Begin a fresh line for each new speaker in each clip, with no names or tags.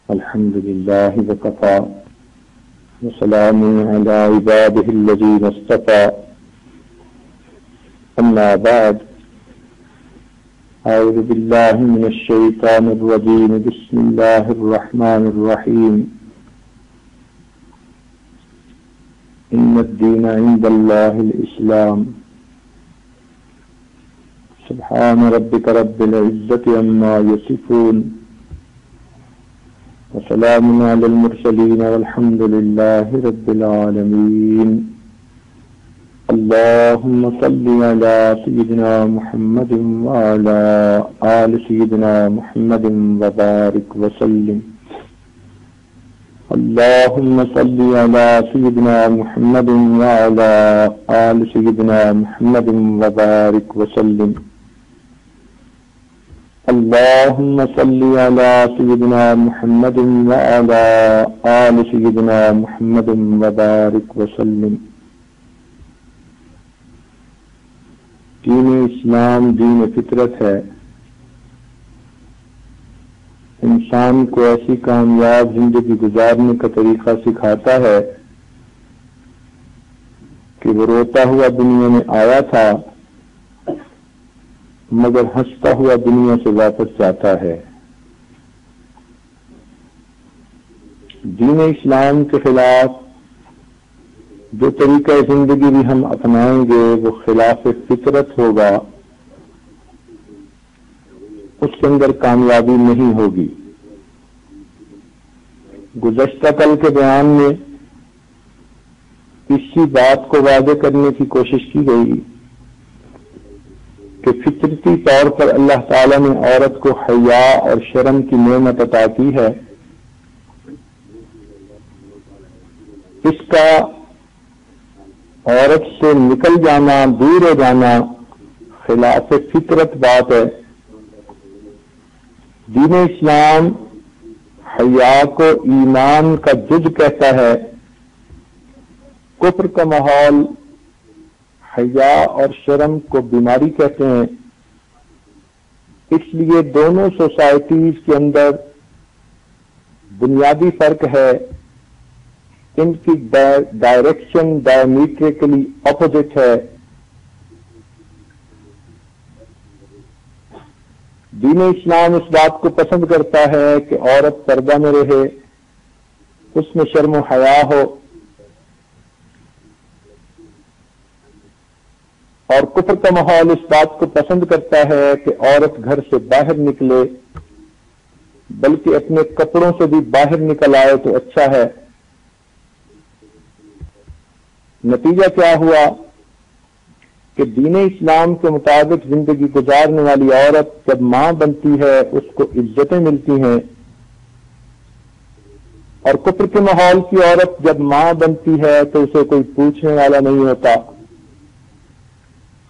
الحمد لله وكفى وسلام على عباده الذين اصطفى أما بعد أعوذ بالله من الشيطان الرجيم بسم الله الرحمن الرحيم إن الدين عند الله الإسلام سبحان ربك رب العزة عما يصفون وسلام على المرسلين والحمد لله رب العالمين اللهم صل على سيدنا محمد وعلى آل سيدنا محمد وبارك وسلم اللهم صل على سيدنا محمد وعلى آل سيدنا محمد وبارك وسلم اللهم صل على سيدنا محمد وعلى آل سيدنا محمد وبارك وسلم. دین اسلام دین فطرت ہے. انسان کو ایسی کامیاب زندگی گزارنے کا طریقہ سکھاتا ہے کہ وہ روتا ہوا دنیا میں آیا تھا مگر ہنستا ہوا دنیا سے واپس جاتا ہے. دین اسلام کے خلاف جو طریقہ زندگی بھی ہم اپنائیں گے وہ خلاف فطرت ہوگا، اس کے اندر کامیابی نہیں ہوگی. گزشتہ کل کے بیان میں اسی بات کو واضح کرنے کی کوشش کی گئی کہ فطرتی طور پر اللہ تعالیٰ نے عورت کو حیا اور شرم کی نعمت عطا کی ہے. اس کا عورت سے نکل جانا، دور ہو جانا خلاف فطرت بات ہے. دین اسلام حیا کو ایمان کا جز کہتا ہے. کفر کا ماحول حیا اور شرم کو بیماری کہتے ہیں. اس لیے دونوں سوسائٹیز کے اندر بنیادی فرق ہے. ان کی ڈائریکشن ڈائمیٹریکلی اپوزٹ ہے. دین اسلام اس بات کو پسند کرتا ہے کہ عورت پردہ میں رہے، اس میں شرم و حیا ہو، اور کفر کا ماحول اس بات کو پسند کرتا ہے کہ عورت گھر سے باہر نکلے، بلکہ اپنے کپڑوں سے بھی باہر نکل آئے تو اچھا ہے. نتیجہ کیا ہوا کہ دین اسلام کے مطابق زندگی گزارنے والی عورت جب ماں بنتی ہے اس کو عزتیں ملتی ہیں، اور کفر کے ماحول کی عورت جب ماں بنتی ہے تو اسے کوئی پوچھنے والا نہیں ہوتا.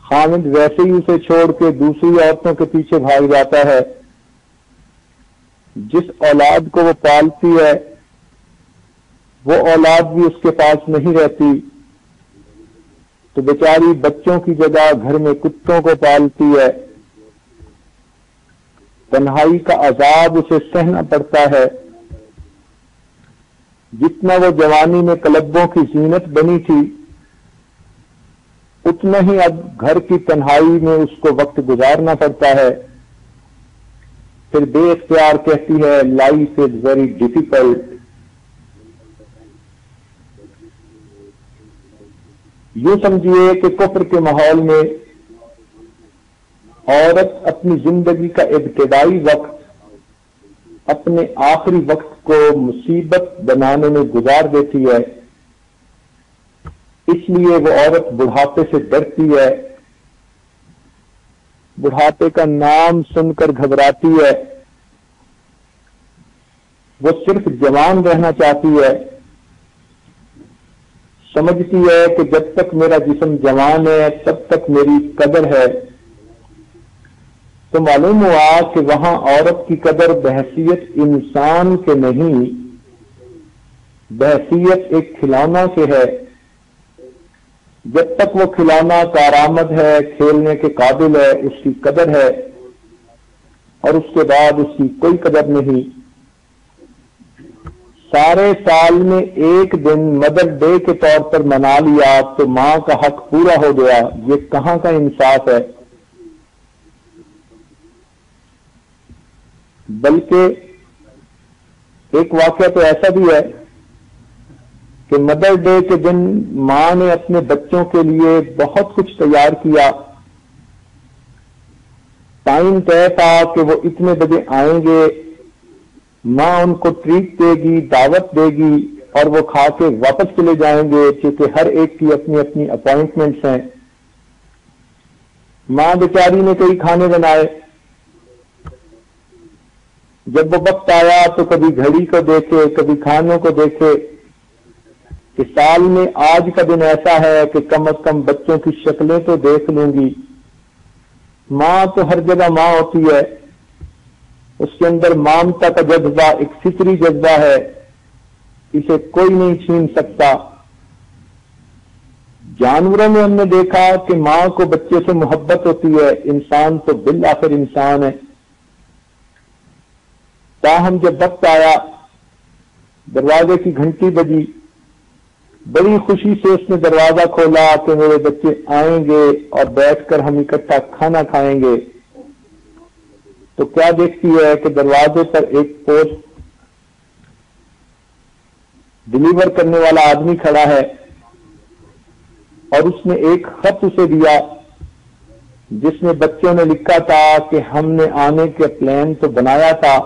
خاوند ویسے ہی اسے چھوڑ کے دوسری عورتوں کے پیچھے بھاگ جاتا ہے. جس اولاد کو وہ پالتی ہے وہ اولاد بھی اس کے پاس نہیں رہتی، تو بیچاری بچوں کی جگہ گھر میں کتوں کو پالتی ہے. تنہائی کا عذاب اسے سہنا پڑتا ہے. جتنا وہ جوانی میں کلبوں کی زینت بنی تھی اتنا ہی اب گھر کی تنہائی میں اس کو وقت گزارنا پڑتا ہے. پھر بے اختیار کہتی ہے لائف از ویری ڈیفیکلٹ. یوں سمجھیے کہ کفر کے ماحول میں عورت اپنی زندگی کا ابتدائی وقت اپنے آخری وقت کو مصیبت بنانے میں گزار دیتی ہے. اس لیے وہ عورت بڑھاپے سے ڈرتی ہے، بڑھاپے کا نام سن کر گھبراتی ہے. وہ صرف جوان رہنا چاہتی ہے. سمجھتی ہے کہ جب تک میرا جسم جوان ہے تب تک میری قدر ہے. تو معلوم ہوا کہ وہاں عورت کی قدر بحیثیت انسان کے نہیں، بحیثیت ایک کھلونا کے ہے. جب تک وہ کھلونا کارآمد ہے، کھیلنے کے قابل ہے، اس کی قدر ہے، اور اس کے بعد اس کی کوئی قدر نہیں. سارے سال میں ایک دن مدر ڈے کے طور پر منا لیا تو ماں کا حق پورا ہو گیا، یہ کہاں کا انصاف ہے؟ بلکہ ایک واقعہ تو ایسا بھی ہے کہ مدر ڈے کے دن ماں نے اپنے بچوں کے لیے بہت کچھ تیار کیا، ٹائم طے تھا کہ وہ اتنے بجے آئیں گے، ماں ان کو ٹریٹ دے گی، دعوت دے گی اور وہ کھا کے واپس چلے جائیں گے، کیونکہ ہر ایک کی اپنی اپنی اپائنٹمنٹس ہیں۔ ماں بیچاری نے کئی کھانے بنائے، جب وہ وقت آیا تو کبھی گھڑی کو دیکھے، کبھی کھانوں کو دیکھے کہ سال میں آج کا دن ایسا ہے کہ کم از کم بچوں کی شکلیں تو دیکھ لوں گی۔ ماں تو ہر جگہ ماں ہوتی ہے، اس کے اندر مامتا کا جذبہ ایک فطری جذبہ ہے، اسے کوئی نہیں چھین سکتا۔ جانوروں میں ہم نے دیکھا کہ ماں کو بچے سے محبت ہوتی ہے، انسان تو بالآخر انسان ہے۔ تاہم جب وقت آیا، دروازے کی گھنٹی بجی، بڑی خوشی سے اس نے دروازہ کھولا کہ میرے بچے آئیں گے اور بیٹھ کر ہم اکٹھا کھانا کھائیں گے، تو کیا دیکھتی ہے کہ دروازے پر ایک پوسٹ ڈلیور کرنے والا آدمی کھڑا ہے اور اس نے ایک خط اسے دیا جس میں بچوں نے لکھا تھا کہ ہم نے آنے کا پلان تو بنایا تھا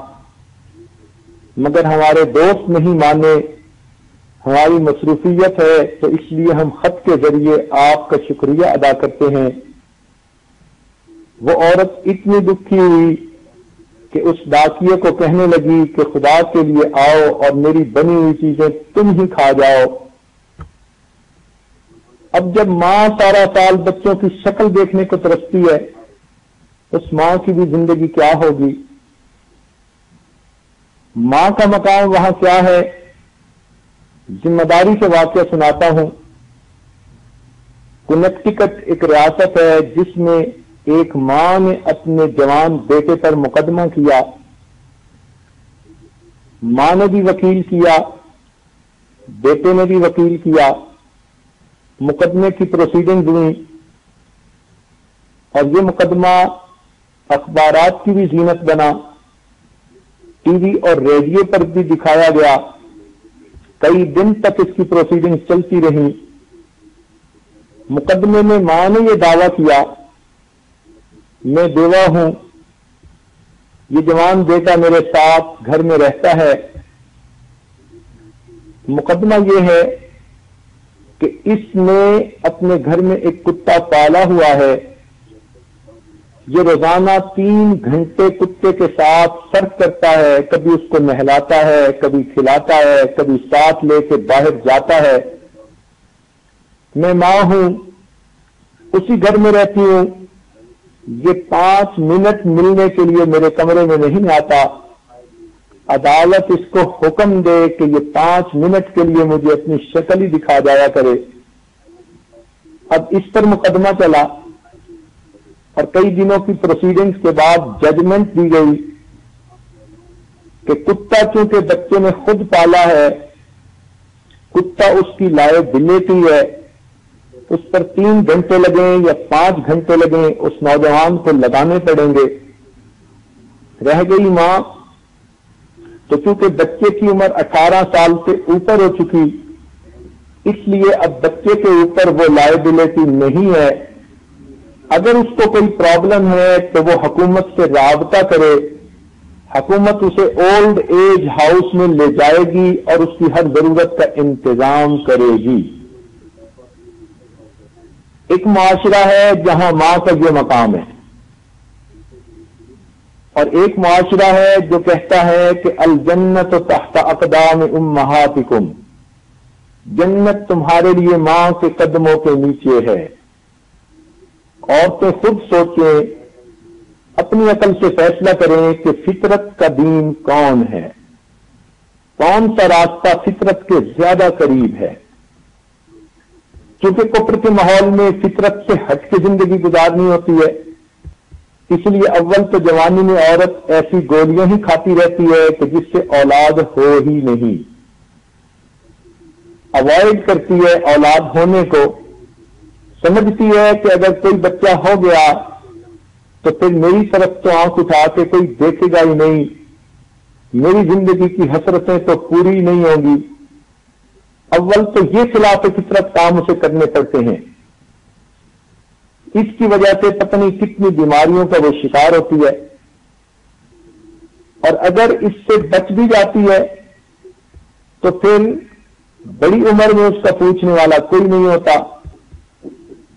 مگر ہمارے دوست نہیں مانے، ہماری مصروفیت ہے، تو اس لیے ہم خط کے ذریعے آپ کا شکریہ ادا کرتے ہیں۔ وہ عورت اتنی دکھی ہوئی کہ اس ڈاکیے کو کہنے لگی کہ خدا کے لیے آؤ اور میری بنی ہوئی چیزیں تم ہی کھا جاؤ۔ اب جب ماں سارا سال بچوں کی شکل دیکھنے کو ترستی ہے، اس ماں کی بھی زندگی کیا ہوگی؟ ماں کا مقام وہاں کیا ہے؟ ذمہ داری سے واقعہ سناتا ہوں۔ کنیکٹیکٹ ایک ریاست ہے جس میں ایک ماں نے اپنے جوان بیٹے پر مقدمہ کیا، ماں نے بھی وکیل کیا، بیٹے نے بھی وکیل کیا، مقدمے کی پروسیڈنگ ہوئی اور یہ مقدمہ اخبارات کی بھی زینت بنا، ٹی وی اور ریڈیو پر بھی دکھایا گیا، کئی دن تک اس کی پروسیڈنگ چلتی رہی۔ مقدمے میں ماں نے یہ دعویٰ کیا، میں بیوہ ہوں، یہ جوان بیٹا میرے ساتھ گھر میں رہتا ہے۔ مقدمہ یہ ہے کہ اس نے اپنے گھر میں ایک کتا پالا ہوا ہے، یہ روزانہ 3 گھنٹے کتے کے ساتھ صرف کرتا ہے، کبھی اس کو نہلاتا ہے، کبھی کھلاتا ہے، کبھی ساتھ لے کے باہر جاتا ہے۔ میں ماں ہوں، اسی گھر میں رہتی ہوں، یہ 5 منٹ ملنے کے لیے میرے کمرے میں نہیں آتا، عدالت اس کو حکم دے کہ یہ 5 منٹ کے لیے مجھے اپنی شکل ہی دکھا جایا کرے۔ اب اس پر مقدمہ چلا اور کئی دنوں کی پروسیڈنگز کے بعد ججمنٹ دی گئی کہ کتا چونکہ بچے نے خود پالا ہے، کتا اس کی لائبلٹی ہے، اس پر 3 گھنٹے لگیں یا 5 گھنٹے لگیں اس نوجوان کو لگانے پڑیں گے۔ رہ گئی ماں، تو چونکہ بچے کی عمر 18 سال سے اوپر ہو چکی، اس لیے اب بچے کے اوپر وہ لائبلٹی نہیں ہے۔ اگر اس کو کوئی پرابلم ہے تو وہ حکومت سے رابطہ کرے، حکومت اسے اولڈ ایج ہاؤس میں لے جائے گی اور اس کی ہر ضرورت کا انتظام کرے گی۔ ایک معاشرہ ہے جہاں ماں کا یہ مقام ہے، اور ایک معاشرہ ہے جو کہتا ہے کہ الجنت تحت اقدام امہاتکم، جنت تمہارے لیے ماں کے قدموں کے نیچے ہے۔ عورتیں خود سوچیں، اپنی عقل سے فیصلہ کریں کہ فطرت کا دین کون ہے، کون سا راستہ فطرت کے زیادہ قریب ہے۔ چونکہ کفر کے ماحول میں فطرت سے ہٹ کے زندگی گزارنی ہوتی ہے، اس لیے اول تو جوانی میں عورت ایسی گولیاں ہی کھاتی رہتی ہے کہ جس سے اولاد ہو ہی نہیں۔ اوائڈ کرتی ہے اولاد ہونے کو، سمجھتی ہے کہ اگر کوئی بچہ ہو گیا تو پھر میری طرف تو آنکھ اٹھا کے کوئی دیکھے گا ہی نہیں، میری زندگی کی حسرتیں تو پوری نہیں ہوں گی۔ اول تو یہ خلاف فطرت کام اسے کرنے پڑتے ہیں، اس کی وجہ سے پتہ نہیں کتنی بیماریوں کا وہ شکار ہوتی ہے، اور اگر اس سے بچ بھی جاتی ہے تو پھر بڑی عمر میں اس کا پوچھنے والا کوئی نہیں ہوتا،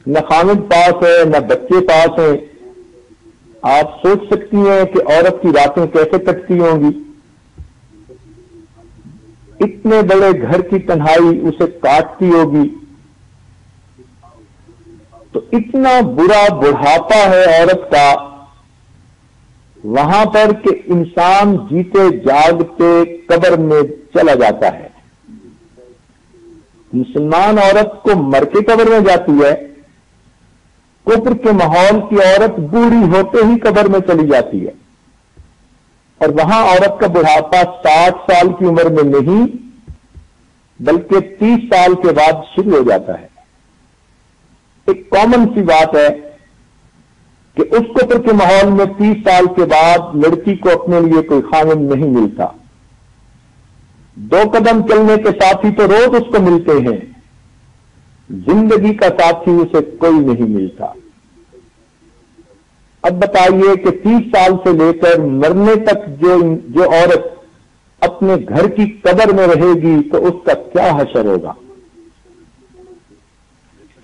نہ خامد پاس ہے نہ بچے پاس ہیں۔ آپ سوچ سکتی ہیں کہ عورت کی راتیں کیسے کٹتی ہوں گی، اتنے بڑے گھر کی تنہائی اسے کاٹتی ہوگی۔ تو اتنا برا بڑھاپا ہے عورت کا وہاں پر کہ انسان جیتے جاگتے قبر میں چلا جاتا ہے۔ مسلمان عورت کو مر کے قبر میں جاتی ہے، کفر کے ماحول کی عورت بوڑھی ہوتے ہی قبر میں چلی جاتی ہے، اور وہاں عورت کا بڑھاپا 60 سال کی عمر میں نہیں بلکہ 30 سال کے بعد شروع ہو جاتا ہے۔ ایک کامن سی بات ہے کہ اس کفر کے ماحول میں 30 سال کے بعد لڑکی کو اپنے لیے کوئی خاوند نہیں ملتا، 2 قدم چلنے کے ساتھی تو روز اس کو ملتے ہیں، زندگی کا ساتھی اسے کوئی نہیں ملتا۔ اب بتائیے کہ 30 سال سے لے کر مرنے تک جو عورت اپنے گھر کی قبر میں رہے گی تو اس کا کیا حشر ہوگا۔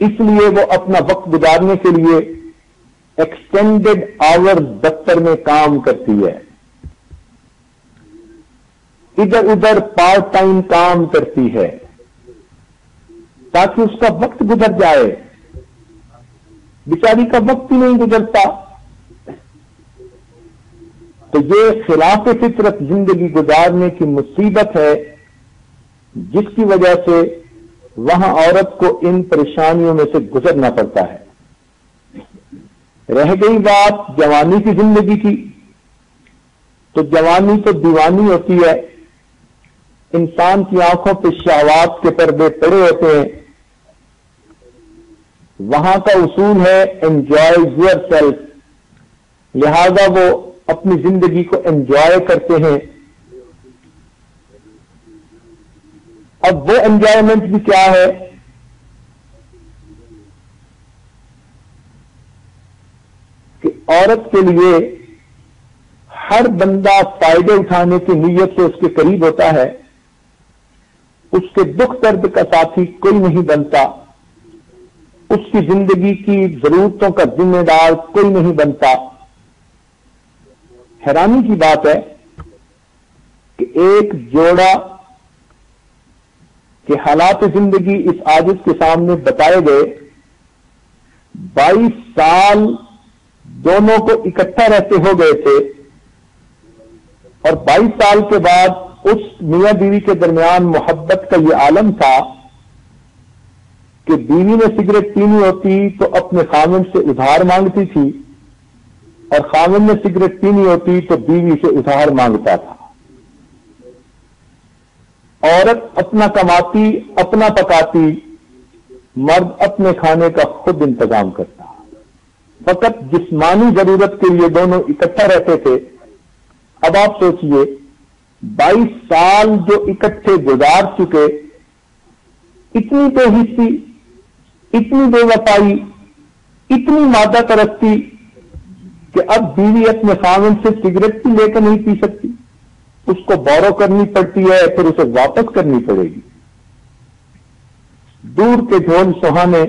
اس لیے وہ اپنا وقت گزارنے کے لیے ایکسٹینڈڈ آور دفتر میں کام کرتی ہے، ادھر ادھر پارٹ ٹائم کام کرتی ہے تاکہ اس کا وقت گزر جائے، بیچاری کا وقت ہی نہیں گزرتا۔ تو یہ خلاف فطرت زندگی گزارنے کی مصیبت ہے جس کی وجہ سے وہاں عورت کو ان پریشانیوں میں سے گزرنا پڑتا ہے۔ رہ گئی بات جوانی کی زندگی کی، تو جوانی تو دیوانی ہوتی ہے، انسان کی آنکھوں پہ شہوات کے پردے پڑے ہوتے ہیں۔ وہاں کا اصول ہے انجوائے یور سیلف، لہذا وہ اپنی زندگی کو انجوائے کرتے ہیں۔ اب وہ انجوائمنٹ بھی کیا ہے کہ عورت کے لیے ہر بندہ فائدے اٹھانے کی نیت سے اس کے قریب ہوتا ہے، اس کے دکھ درد کا ساتھی کوئی نہیں بنتا، اس کی زندگی کی ضرورتوں کا ذمہ دار کوئی نہیں بنتا۔ حیرانی کی بات ہے کہ ایک جوڑا کے حالات زندگی اس عاجز کے سامنے بتائے گئے، 22 سال دونوں کو اکٹھا رہتے ہو گئے تھے، اور 22 سال کے بعد اس میاں بیوی کے درمیان محبت کا یہ عالم تھا کہ بیوی نے سگریٹ پینی ہوتی تو اپنے خاوند سے ادھار مانگتی تھی، اور خاوند نے سگریٹ پینی ہوتی تو بیوی سے ادھار مانگتا تھا۔ عورت اپنا کماتی اپنا پکاتی، مرد اپنے کھانے کا خود انتظام کرتا، فقط جسمانی ضرورت کے لیے دونوں اکٹھا رہتے تھے۔ اب آپ سوچئے 22 سال جو اکٹھے گزار چکے، اتنی بے حسی، اتنی بے وفائی، اتنی مادہ پرستی کہ اب بیوی اپنے خاوند سے سگریٹ بھی لے کر نہیں پی سکتی، اس کو بورو کرنی پڑتی ہے، پھر اسے واپس کرنی پڑے گی۔ دور کے ڈھول سہانے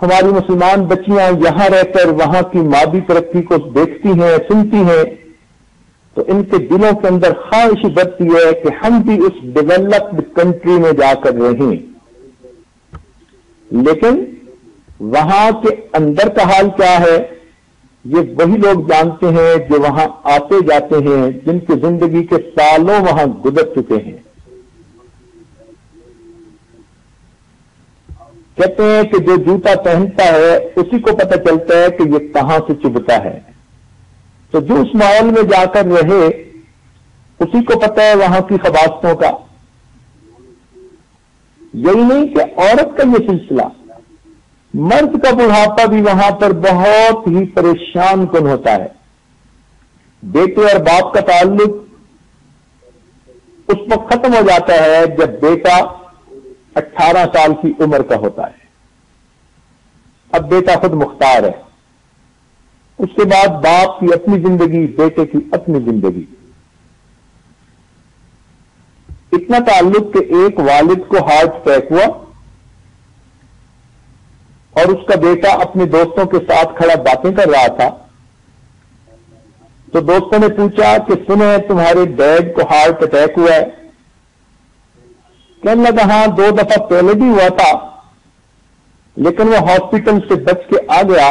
ہماری مسلمان بچیاں یہاں رہ کر وہاں کی مادی ترقی کو دیکھتی ہیں، سنتی ہیں، تو ان کے دلوں کے اندر خواہش بڑھتی ہے کہ ہم بھی اس ڈیولپڈ کنٹری میں جا کر رہیں، لیکن وہاں کے اندر کا حال کیا ہے یہ وہی لوگ جانتے ہیں جو وہاں آتے جاتے ہیں، جن کی زندگی کے سالوں وہاں گزر چکے ہیں۔ کہتے ہیں کہ جو جوتا پہنتا ہے اسی کو پتہ چلتا ہے کہ یہ کہاں سے چبھتا ہے، تو جو اس ماحول میں جا کر رہے اسی کو پتہ ہے وہاں کی خباستوں کا۔ یہی نہیں کہ عورت کا یہ سلسلہ، مرد کا بڑھاپا بھی وہاں پر بہت ہی پریشان کن ہوتا ہے۔ بیٹے اور باپ کا تعلق اس وقت ختم ہو جاتا ہے جب بیٹا 18 سال کی عمر کا ہوتا ہے۔ اب بیٹا خود مختار ہے، اس کے بعد باپ کی اپنی زندگی، بیٹے کی اپنی زندگی۔ اتنا تعلق کہ ایک والد کو ہارٹ اٹیک ہوا اور اس کا بیٹا اپنے دوستوں کے ساتھ کھڑا باتیں کر رہا تھا، تو دوستوں نے پوچھا کہ سنیں تمہارے ڈیڈ کو ہارٹ اٹیک ہوا ہے؟ کہنے لگا ہاں 2 دفعہ پہلے بھی ہوا تھا لیکن وہ ہاسپٹل سے بچ کے آ گیا،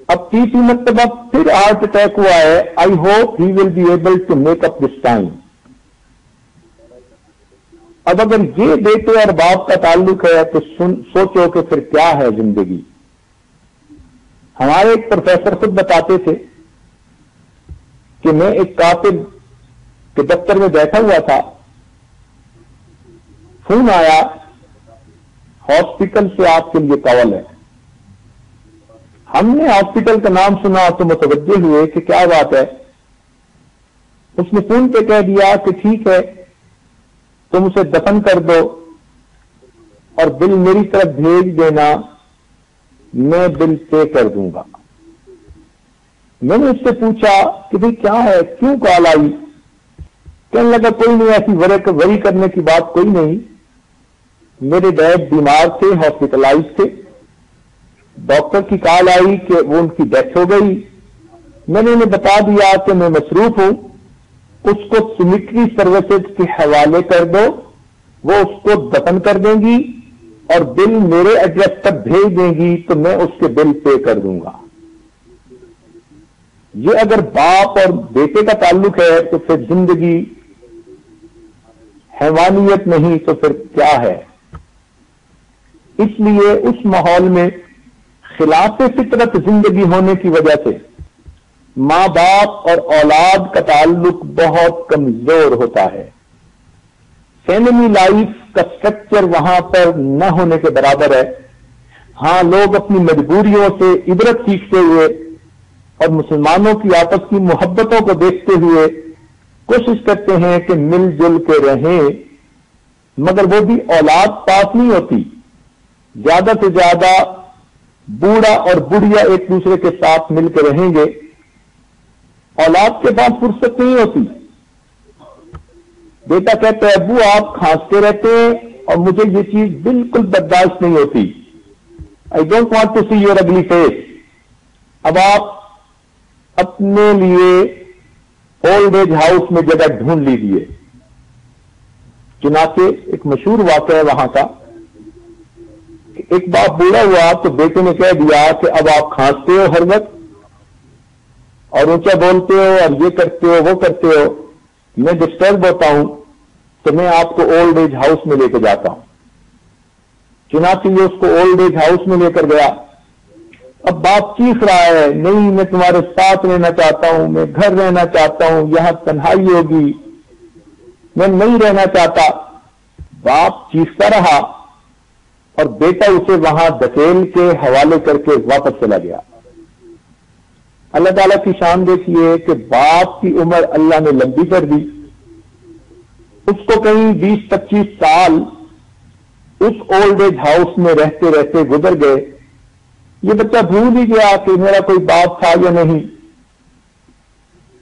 اب تیسری مرتبہ پھر ہارٹ اٹیک ہوا ہے، I hope he will be able to make up this time. اب اگر یہ بیٹے اور باپ کا تعلق ہے تو سوچو کہ پھر کیا ہے زندگی۔ ہمارے ایک پروفیسر خود بتاتے تھے کہ میں ایک کاتب کے دفتر میں بیٹھا ہوا تھا، فون آیا ہاسپٹل سے آپ کے لیے کال ہے۔ ہم نے ہاسپٹل کا نام سنا تو متوجہ ہوئے کہ کیا بات ہے۔ اس نے فون پہ کہہ دیا کہ ٹھیک ہے تم اسے دفن کر دو اور بل میری طرف بھیج دینا، میں بل پے کر دوں گا۔ میں نے اس سے پوچھا کہ بھئی کیا ہے، کیوں کال آئی؟ کہنے لگا کوئی نہیں، ایسی وری کرنے کی بات کوئی نہیں، میرے ڈیڈ بیمار تھے، ہاسپٹلائز تھے، ڈاکٹر کی کال آئی کہ وہ ان کی ڈیتھ ہو گئی، میں نے انہیں بتا دیا کہ میں مصروف ہوں، اس کو سیمیٹری سروسز کے حوالے کر دو، وہ اس کو دفن کر دیں گی اور بل میرے ایڈریس تک بھیج دیں گی تو میں اس کے بل پے کر دوں گا۔ یہ اگر باپ اور بیٹے کا تعلق ہے تو پھر زندگی حیوانیت نہیں تو پھر کیا ہے؟ اس لیے اس ماحول میں خلاف فطرت زندگی ہونے کی وجہ سے ماں باپ اور اولاد کا تعلق بہت کمزور ہوتا ہے۔ فیملی لائف کا سٹرکچر وہاں پر نہ ہونے کے برابر ہے۔ ہاں لوگ اپنی مجبوریوں سے عبرت سیکھتے ہوئے اور مسلمانوں کی آپس کی محبتوں کو دیکھتے ہوئے کوشش کرتے ہیں کہ مل جل کے رہیں، مگر وہ بھی اولاد پاس نہیں ہوتی۔ زیادہ سے زیادہ بوڑھا اور بڑھیا ایک دوسرے کے ساتھ مل کے رہیں گے، اولاد کے پاس فرصت نہیں ہوتی۔ بیٹا کہتا ہے ابو آپ کھانستے رہتے ہیں اور مجھے یہ چیز بالکل برداشت نہیں ہوتی، I don't want to see your ugly face. اب آپ اپنے لیے اولڈ ایج ہاؤس میں جگہ ڈھونڈ لیجیے۔ چنانچہ ایک مشہور واقعہ ہے وہاں کا، ایک باپ بوڑھا ہوا تو بیٹے نے کہہ دیا کہ اب آپ کھانستے ہو ہر وقت اور اونچا بولتے ہو اور یہ کرتے ہو وہ کرتے ہو، میں ڈسٹرب ہوتا ہوں تو میں آپ کو اولڈ ایج ہاؤس میں لے کے جاتا ہوں۔ چنانچہ یہ اس کو اولڈ ایج ہاؤس میں لے کر گیا۔ اب باپ چیخ رہا ہے نہیں میں تمہارے ساتھ رہنا چاہتا ہوں، میں گھر رہنا چاہتا ہوں، یہاں تنہائی ہوگی، میں نہیں رہنا چاہتا۔ باپ چیختا رہا اور بیٹا اسے وہاں دھکیل کے حوالے کر کے واپس چلا گیا۔ اللہ تعالیٰ کی شان دیکھیے کہ باپ کی عمر اللہ نے لمبی کر دی، اس کو کہیں 20-25 سال اس اولڈ ایج ہاؤس میں رہتے رہتے گزر گئے۔ یہ بچہ بھول ہی گیا کہ میرا کوئی باپ تھا یا نہیں،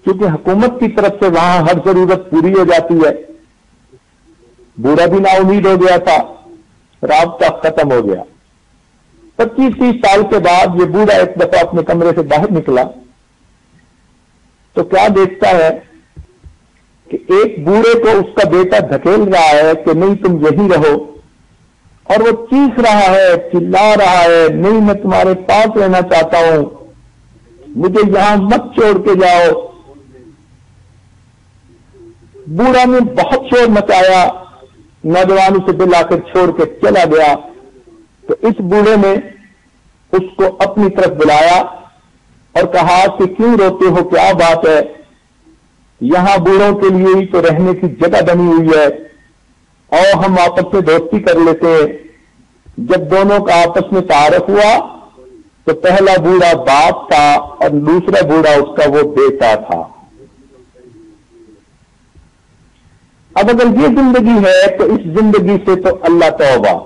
کیونکہ حکومت کی طرف سے وہاں ہر ضرورت پوری ہو جاتی ہے۔ بوڑھا بھی نا امید ہو گیا تھا، رابطہ ختم ہو گیا۔ 25-30 سال کے بعد یہ بوڑھا ایک دفعہ اپنے کمرے سے باہر نکلا تو کیا دیکھتا ہے کہ ایک بوڑھے کو اس کا بیٹا دھکیل رہا ہے کہ نہیں تم یہی رہو، اور وہ چیخ رہا ہے، چلا رہا ہے نہیں میں تمہارے پاس رہنا چاہتا ہوں، مجھے یہاں مت چھوڑ کے جاؤ۔ بوڑھا نے بہت شور مچایا، نوجوان اسے بلا کر چھوڑ کے چلا گیا۔ تو اس بوڑھے نے اس کو اپنی طرف بلایا اور کہا کہ کیوں روتے ہو، کیا بات ہے؟ یہاں بوڑھوں کے لیے ہی تو رہنے کی جگہ بنی ہوئی ہے، اور ہم آپس میں دوستی کر لیتے ہیں. جب دونوں کا آپس میں تعارف ہوا تو پہلا بوڑھا باپ تھا اور دوسرا بوڑھا اس کا وہ بیٹا تھا. اب اگر یہ زندگی ہے تو اس زندگی سے تو اللہ توبہ.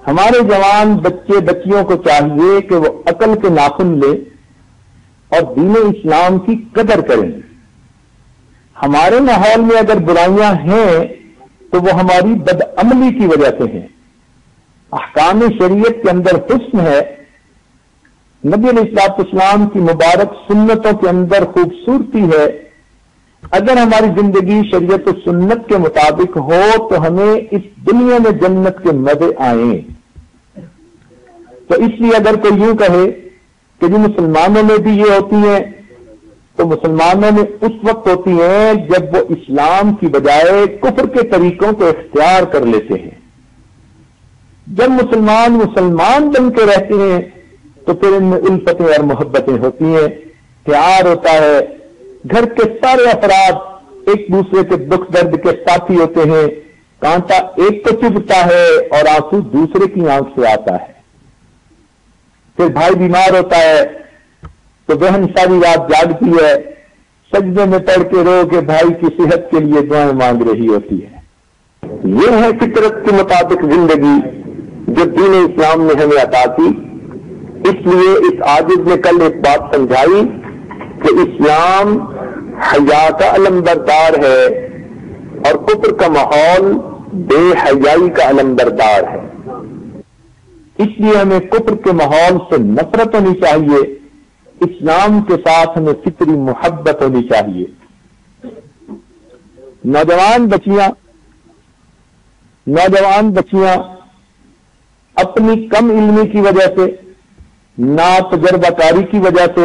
ہمارے جوان بچے بچیوں کو چاہیے کہ وہ عقل کے ناخن لیں اور دین اسلام کی قدر کریں. ہمارے ماحول میں اگر برائیاں ہیں تو وہ ہماری بدعملی کی وجہ سے ہیں. احکام شریعت کے اندر حسن ہے، نبی علیہ السلام کی مبارک سنتوں کے اندر خوبصورتی ہے. اگر ہماری زندگی شریعت و سنت کے مطابق ہو تو ہمیں اس دنیا میں جنت کے مزے آئیں. تو اس لیے اگر کوئی یوں کہے کہ جی مسلمانوں میں بھی یہ ہوتی ہیں، تو مسلمانوں میں اس وقت ہوتی ہیں جب وہ اسلام کی بجائے کفر کے طریقوں کو اختیار کر لیتے ہیں. جب مسلمان بن کے رہتے ہیں تو پھر ان میں الفتیں اور محبتیں ہوتی ہیں، پیار ہوتا ہے. گھر کے سارے افراد ایک دوسرے کے دکھ درد کے ساتھی ہوتے ہیں. کانٹا ایک کو چبھتا ہے اور آنسو دوسرے کی آنکھ سے آتا ہے. پھر بھائی بیمار ہوتا ہے تو بہن ساری رات جاگتی ہے، سجدے میں پڑھ کے رو کے بھائی کی صحت کے لیے دعائیں مانگ رہی ہوتی ہے. یہ ہے فطرت کے مطابق زندگی جو دین اسلام نے ہمیں عطا کی. اس لیے اس عاجز نے کل ایک بات سمجھائی کہ اسلام حیا کا علمبردار ہے اور کفر کا ماحول بے حیائی کا علمبردار ہے. اس لیے ہمیں کفر کے ماحول سے نفرت ہونی چاہیے، اسلام کے ساتھ ہمیں فطری محبت ہونی چاہیے. نوجوان بچیاں اپنی کم علمی کی وجہ سے، نا تجربہ کاری کی وجہ سے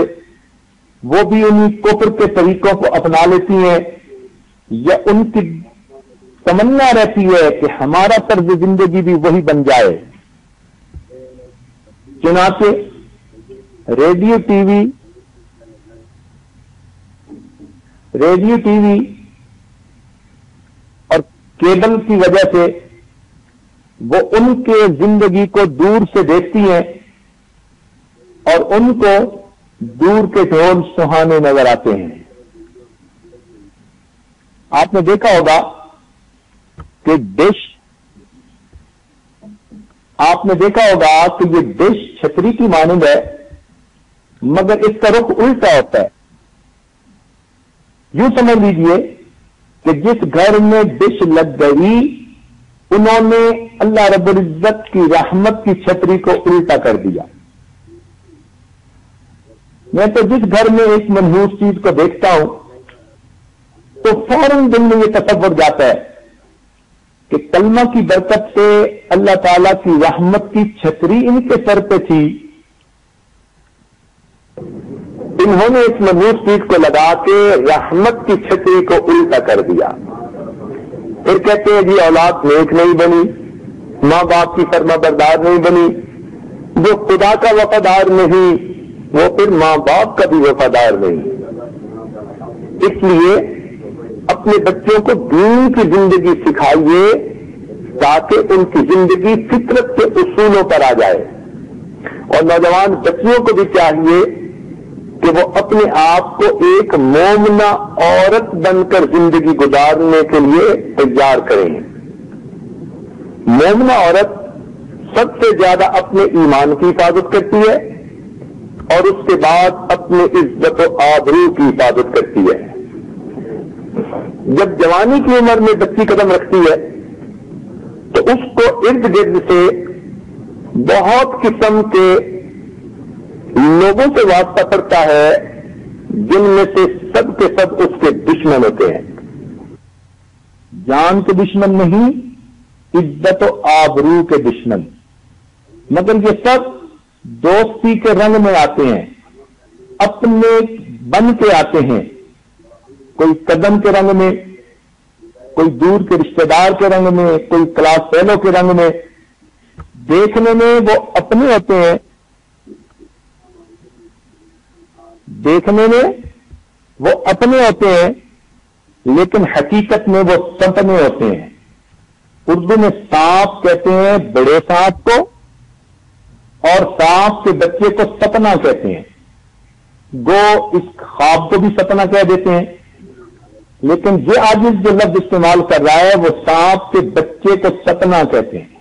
وہ بھی انہی کفر کے طریقوں کو اپنا لیتی ہیں، یا ان کی تمنا رہتی ہے کہ ہمارا طرز زندگی بھی وہی بن جائے. چنانچہ ریڈیو ٹی وی اور کیبل کی وجہ سے وہ ان کے زندگی کو دور سے دیکھتی ہیں اور ان کو دور کے ڈھول سہانے نظر آتے ہیں. آپ نے دیکھا ہوگا کہ یہ ڈش چھتری کی مانند ہے، مگر اس کا رخ الٹا ہوتا ہے. یوں سمجھ لیجئے کہ جس گھر میں ڈش لگ گئی انہوں نے اللہ رب العزت کی رحمت کی چھتری کو الٹا کر دیا. میں تو جس گھر میں ایک منحوس چیز کو دیکھتا ہوں تو فوراً دل میں یہ تصور جاتا ہے کہ کلمہ کی برکت سے اللہ تعالی کی رحمت کی چھتری ان کے سر پہ تھی، انہوں نے اس منحوس چیز کو لگا کے رحمت کی چھتری کو الٹا کر دیا. پھر کہتے ہیں جی اولاد نیک نہیں بنی، ماں باپ کی فرما بردار نہیں بنی. جو خدا کا وفادار نہیں وہ پھر ماں باپ کا بھی وفادار نہیں. اس لیے اپنے بچوں کو دین کی زندگی سکھائیے تاکہ ان کی زندگی فطرت کے اصولوں پر آ جائے. اور نوجوان بچیوں کو بھی چاہیے کہ وہ اپنے آپ کو ایک مومنہ عورت بن کر زندگی گزارنے کے لیے تیار کریں. مومنہ عورت سب سے زیادہ اپنے ایمان کی حفاظت کرتی ہے اور اس کے بعد اپنے عزت و آبرو کی حفاظت کرتی ہے. جب جوانی کی عمر میں بچی قدم رکھتی ہے تو اس کو ارد گرد سے بہت قسم کے لوگوں سے واسطہ پڑتا ہے جن میں سے سب کے سب اس کے دشمن ہوتے ہیں. جان کے دشمن نہیں، عزت و آبرو کے دشمن. مگر یہ سب دوستی کے رنگ میں آتے ہیں، اپنے بن کے آتے ہیں. کوئی قدم کے رنگ میں، کوئی دور کے رشتہ دار کے رنگ میں، کوئی کلاس فیلو کے رنگ میں. دیکھنے میں وہ اپنے ہوتے ہیں، لیکن حقیقت میں وہ سپنے ہوتے ہیں. اردو میں سانپ کہتے ہیں بڑے سانپ کو، اور سانپ کے بچے کو ستنا کہتے ہیں. گو اس خواب کو بھی ستنا کہہ دیتے ہیں، لیکن یہ عاجز جو لفظ استعمال کر رہا ہے وہ سانپ کے بچے کو ستنا کہتے ہیں.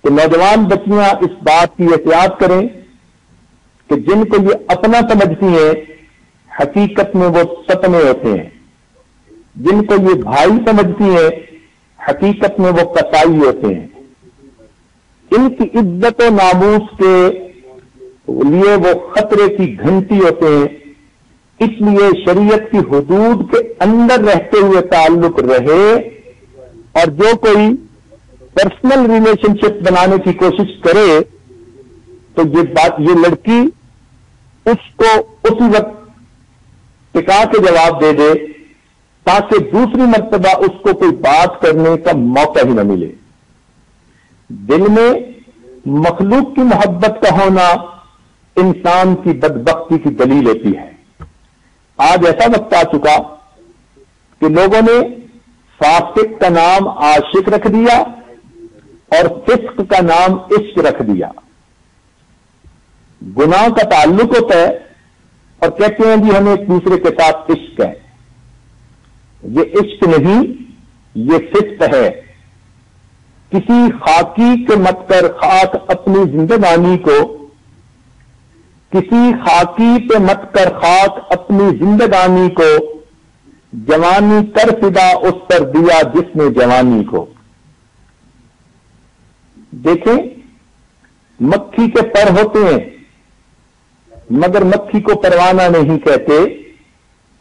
تو نوجوان بچیاں اس بات کی احتیاط کریں کہ جن کو یہ اپنا سمجھتی ہیں حقیقت میں وہ ستنے ہوتے ہیں، جن کو یہ بھائی سمجھتی ہیں حقیقت میں وہ قصائی ہوتے ہیں. ان کی عزت و ناموس کے لیے وہ خطرے کی گھنٹی ہوتے ہیں. اس لیے شریعت کی حدود کے اندر رہتے ہوئے تعلق رہے، اور جو کوئی پرسنل ریلیشن شپ بنانے کی کوشش کرے تو یہ لڑکی اس کو اسی وقت ٹکا کے جواب دے دے تاکہ دوسری مرتبہ اس کو کوئی بات کرنے کا موقع ہی نہ ملے. دل میں مخلوق کی محبت کا ہونا انسان کی بدبختی کی دلیل ہوتی ہے. آج ایسا وقت آ چکا کہ لوگوں نے فاسق کا نام عاشق رکھ دیا اور فسق کا نام عشق رکھ دیا. گناہ کا تعلق ہوتا ہے اور کہتے ہیں جی ہمیں ایک دوسرے کے ساتھ عشق ہے. یہ عشق نہیں، یہ فسق ہے. کسی خاکی کے مت کر خاک اپنی زندگانی کو، کسی خاکی پہ مت کر خاک اپنی زندگانی کو، جوانی کر فدا اس پر دیا جس نے جوانی کو. دیکھیں، مکھی کے پر ہوتے ہیں مگر مکھی کو پروانہ نہیں کہتے،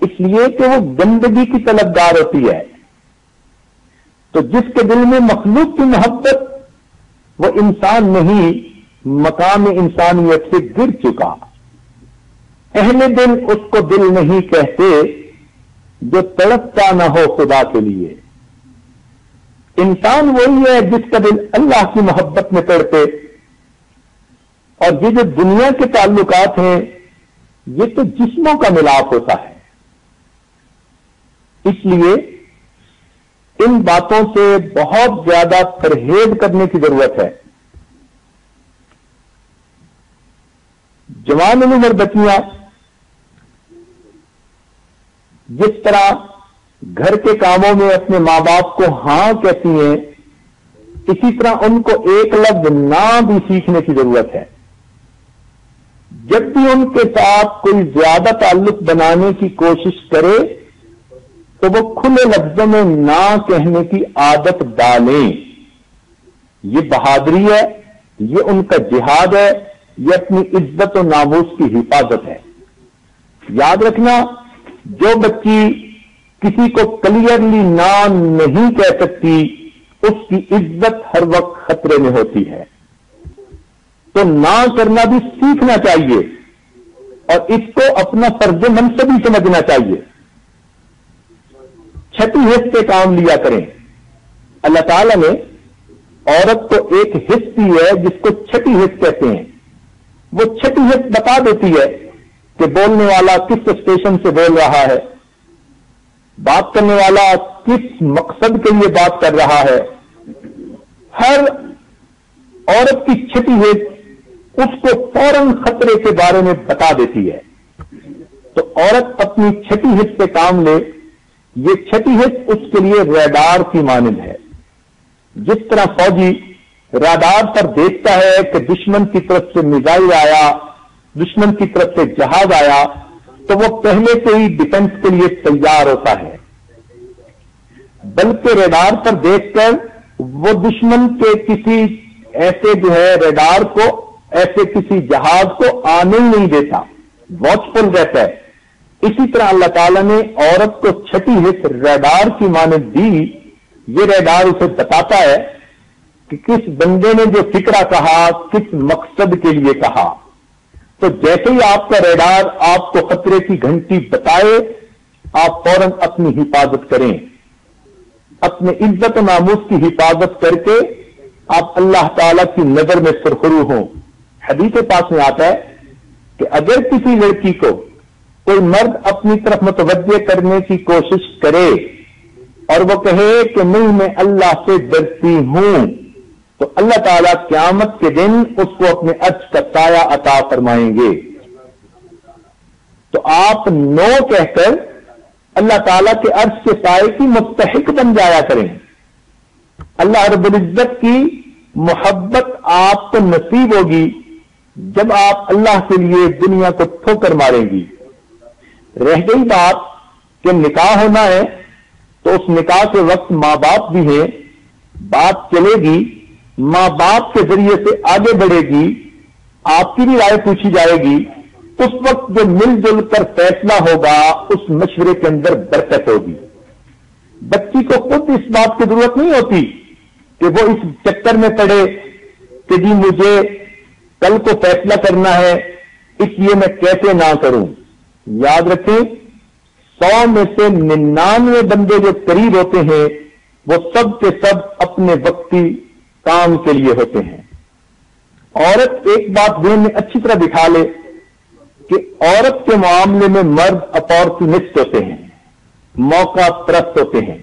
اس لیے کہ وہ گندگی کی طلبگار ہوتی ہے. تو جس کے دل میں مخلوق کی محبت، وہ انسان نہیں، مقام انسانیت سے گر چکا. اہل دل اس کو دل نہیں کہتے جو تڑپتا نہ ہو خدا کے لیے. انسان وہی ہے جس کا دل اللہ کی محبت میں تڑپے. اور یہ جو دنیا کے تعلقات ہیں یہ تو جسموں کا ملاپ ہوتا ہے. اس لیے ان باتوں سے بہت زیادہ پرہیز کرنے کی ضرورت ہے. جوان عمر بچیاں جس طرح گھر کے کاموں میں اپنے ماں باپ کو ہاں کہتی ہیں، اسی طرح ان کو ایک لفظ نہ بھی سیکھنے کی ضرورت ہے. جب بھی ان کے ساتھ کوئی زیادہ تعلق بنانے کی کوشش کرے تو وہ کھلے لفظوں میں نہ کہنے کی عادت ڈالیں. یہ بہادری ہے، یہ ان کا جہاد ہے، یہ اپنی عزت و ناموس کی حفاظت ہے. یاد رکھنا، جو بچی کسی کو کلیئرلی نہ نہیں کہہ سکتی اس کی عزت ہر وقت خطرے میں ہوتی ہے. تو نہ کرنا بھی سیکھنا چاہیے اور اس کو اپنا فرض منصب ہی سمجھنا چاہیے. چھٹی حص کے کام لیا کریں. اللہ تعالیٰ نے عورت کو ایک حص دی ہے جس کو چھٹی حص کہتے ہیں. وہ چھٹی حص بتا دیتی ہے کہ بولنے والا کس اسٹیشن سے بول رہا ہے، بات کرنے والا کس مقصد کے لیے بات کر رہا ہے. ہر عورت کی چھٹی حص اس کو فوراً خطرے کے بارے میں بتا دیتی ہے. تو عورت اپنی چھٹی حص سے کام لے. یہ چھٹی حص اس کے لیے ریڈار کی مانند ہے. جس طرح فوجی ریڈار پر دیکھتا ہے کہ دشمن کی طرف سے میزائل آیا، دشمن کی طرف سے جہاز آیا، تو وہ پہلے سے ہی ڈیفنس کے لیے تیار ہوتا ہے. بلکہ ریڈار پر دیکھ کر وہ دشمن کے کسی ایسے جو ہے ریڈار کو، ایسے کسی جہاز کو آنے ہی نہیں دیتا، واچ فل رہتا ہے. اسی طرح اللہ تعالیٰ نے عورت کو چھٹی حص ریڈار کی مانند دی. یہ ریڈار اسے بتاتا ہے کہ کس بندے نے جو فکرہ کہا کس مقصد کے لیے کہا. تو جیسے ہی آپ کا ریڈار آپ کو خطرے کی گھنٹی بتائے، آپ فوراً اپنی حفاظت کریں. اپنے عزت و ناموس کی حفاظت کر کے آپ اللہ تعالیٰ کی نظر میں سرخرو ہوں. حدیث پاک میں آتا ہے کہ اگر کسی لڑکی کو کوئی مرد اپنی طرف متوجہ کرنے کی کوشش کرے اور وہ کہے کہ نہیں میں اللہ سے ڈرتی ہوں، تو اللہ تعالیٰ قیامت کے دن اس کو اپنے عرش کا سایہ عطا فرمائیں گے۔ تو آپ نو کہہ کر اللہ تعالیٰ کے عرش کے سائے کی مستحق بن جایا کریں۔ اللہ رب العزت کی محبت آپ کو نصیب ہوگی جب آپ اللہ کے لیے دنیا کو ٹھوکر ماریں گی۔ رہ گئی بات کہ نکاح ہونا ہے تو اس نکاح کے وقت ماں باپ بھی ہیں، بات چلے گی، ماں باپ کے ذریعے سے آگے بڑھے گی، آپ کی بھی رائے پوچھی جائے گی، اس وقت جو مل جل کر فیصلہ ہوگا اس مشورے کے اندر برکت ہوگی۔ بچی کو خود اس بات کی ضرورت نہیں ہوتی کہ وہ اس چکر میں پڑے کہ جی مجھے کل کو فیصلہ کرنا ہے اس لیے میں کیسے نہ کروں۔ یاد رکھیں 100 میں سے 99 بندے جو قریب ہوتے ہیں وہ سب کے سب اپنے وقتی کام کے لیے ہوتے ہیں۔ عورت ایک بات ذہن میں اچھی طرح بٹھا لے کہ عورت کے معاملے میں مرد اپورچونسٹ ہوتے ہیں، موقع پرست ہوتے ہیں۔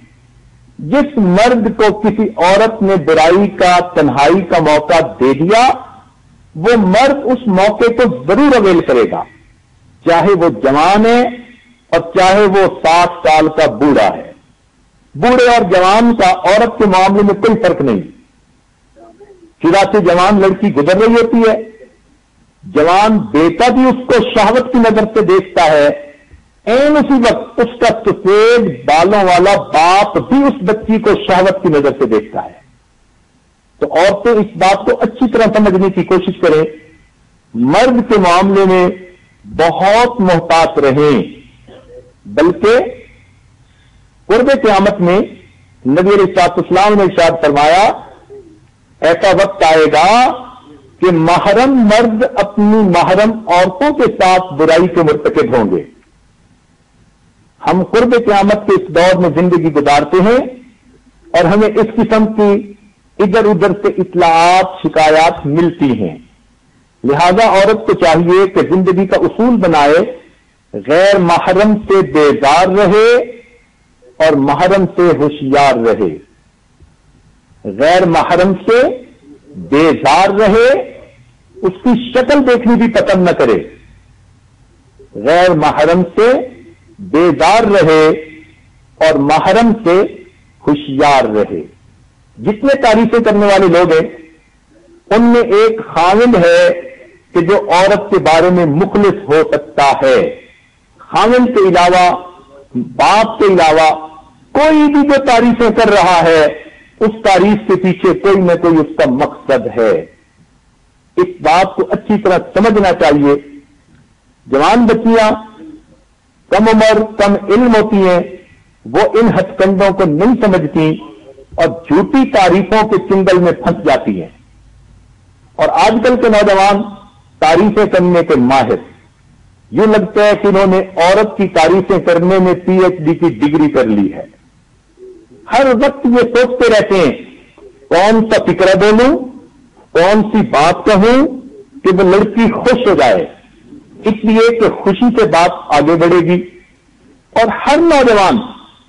جس مرد کو کسی عورت نے برائی کا تنہائی کا موقع دے دیا وہ مرد اس موقع کو ضرور اویل کرے گا، چاہے وہ جوان ہے اور چاہے وہ 60 سال کا بوڑھا ہے۔ بوڑھے اور جوان کا عورت کے معاملے میں کوئی فرق نہیں۔ فضا سے جوان لڑکی گزر رہی ہوتی ہے، جوان بیٹا بھی اس کو شہوت کی نظر سے دیکھتا ہے، این اسی وقت اس کا سفید بالوں والا باپ بھی اس بچی کو شہوت کی نظر سے دیکھتا ہے۔ تو عورتیں اس بات کو اچھی طرح سمجھنے کی کوشش کریں، مرد کے معاملے میں بہت محتاط رہیں، بلکہ قرب قیامت میں نبی علیہ السلام نے ارشاد فرمایا ایسا وقت آئے گا کہ محرم مرد اپنی محرم عورتوں کے ساتھ برائی کے مرتکب ہوں گے۔ ہم قرب قیامت کے اس دور میں زندگی گزارتے ہیں اور ہمیں اس قسم کی ادھر ادھر سے اطلاعات شکایات ملتی ہیں، لہذا عورت کو چاہیے کہ زندگی کا اصول بنائے، غیر محرم سے بیزار رہے اور محرم سے ہوشیار رہے۔ غیر محرم سے بیزار رہے، اس کی شکل دیکھنی بھی پسند نہ کرے، غیر محرم سے بیزار رہے اور محرم سے ہوشیار رہے۔ جتنے تعریفیں کرنے والے لوگ ہیں ان میں ایک خاوند ہے کہ جو عورت کے بارے میں مخلص ہو سکتا ہے۔ خاوند کے علاوہ، باپ کے علاوہ کوئی بھی جو تعریفیں کر رہا ہے اس تعریف کے پیچھے کوئی نہ کوئی اس کا مقصد ہے۔ اس بات کو اچھی طرح سمجھنا چاہیے۔ جوان بچیاں کم عمر کم علم ہوتی ہیں، وہ ان ہتھ کنڈوں کو نہیں سمجھتی اور جھوٹی تعریفوں کے چنگل میں پھنس جاتی ہیں۔ اور آج کل کے نوجوان تعریفیں کرنے کے ماہر، یہ لگتا ہے کہ انہوں نے عورت کی تعریفیں کرنے میں PhD کی ڈگری کر لی ہے۔ ہر وقت یہ سوچتے رہتے ہیں کون سا فکرہ بولوں، کون سی بات کہوں کہ وہ لڑکی خوش ہو جائے، اس لیے کہ خوشی سے بات آگے بڑھے گی۔ اور ہر نوجوان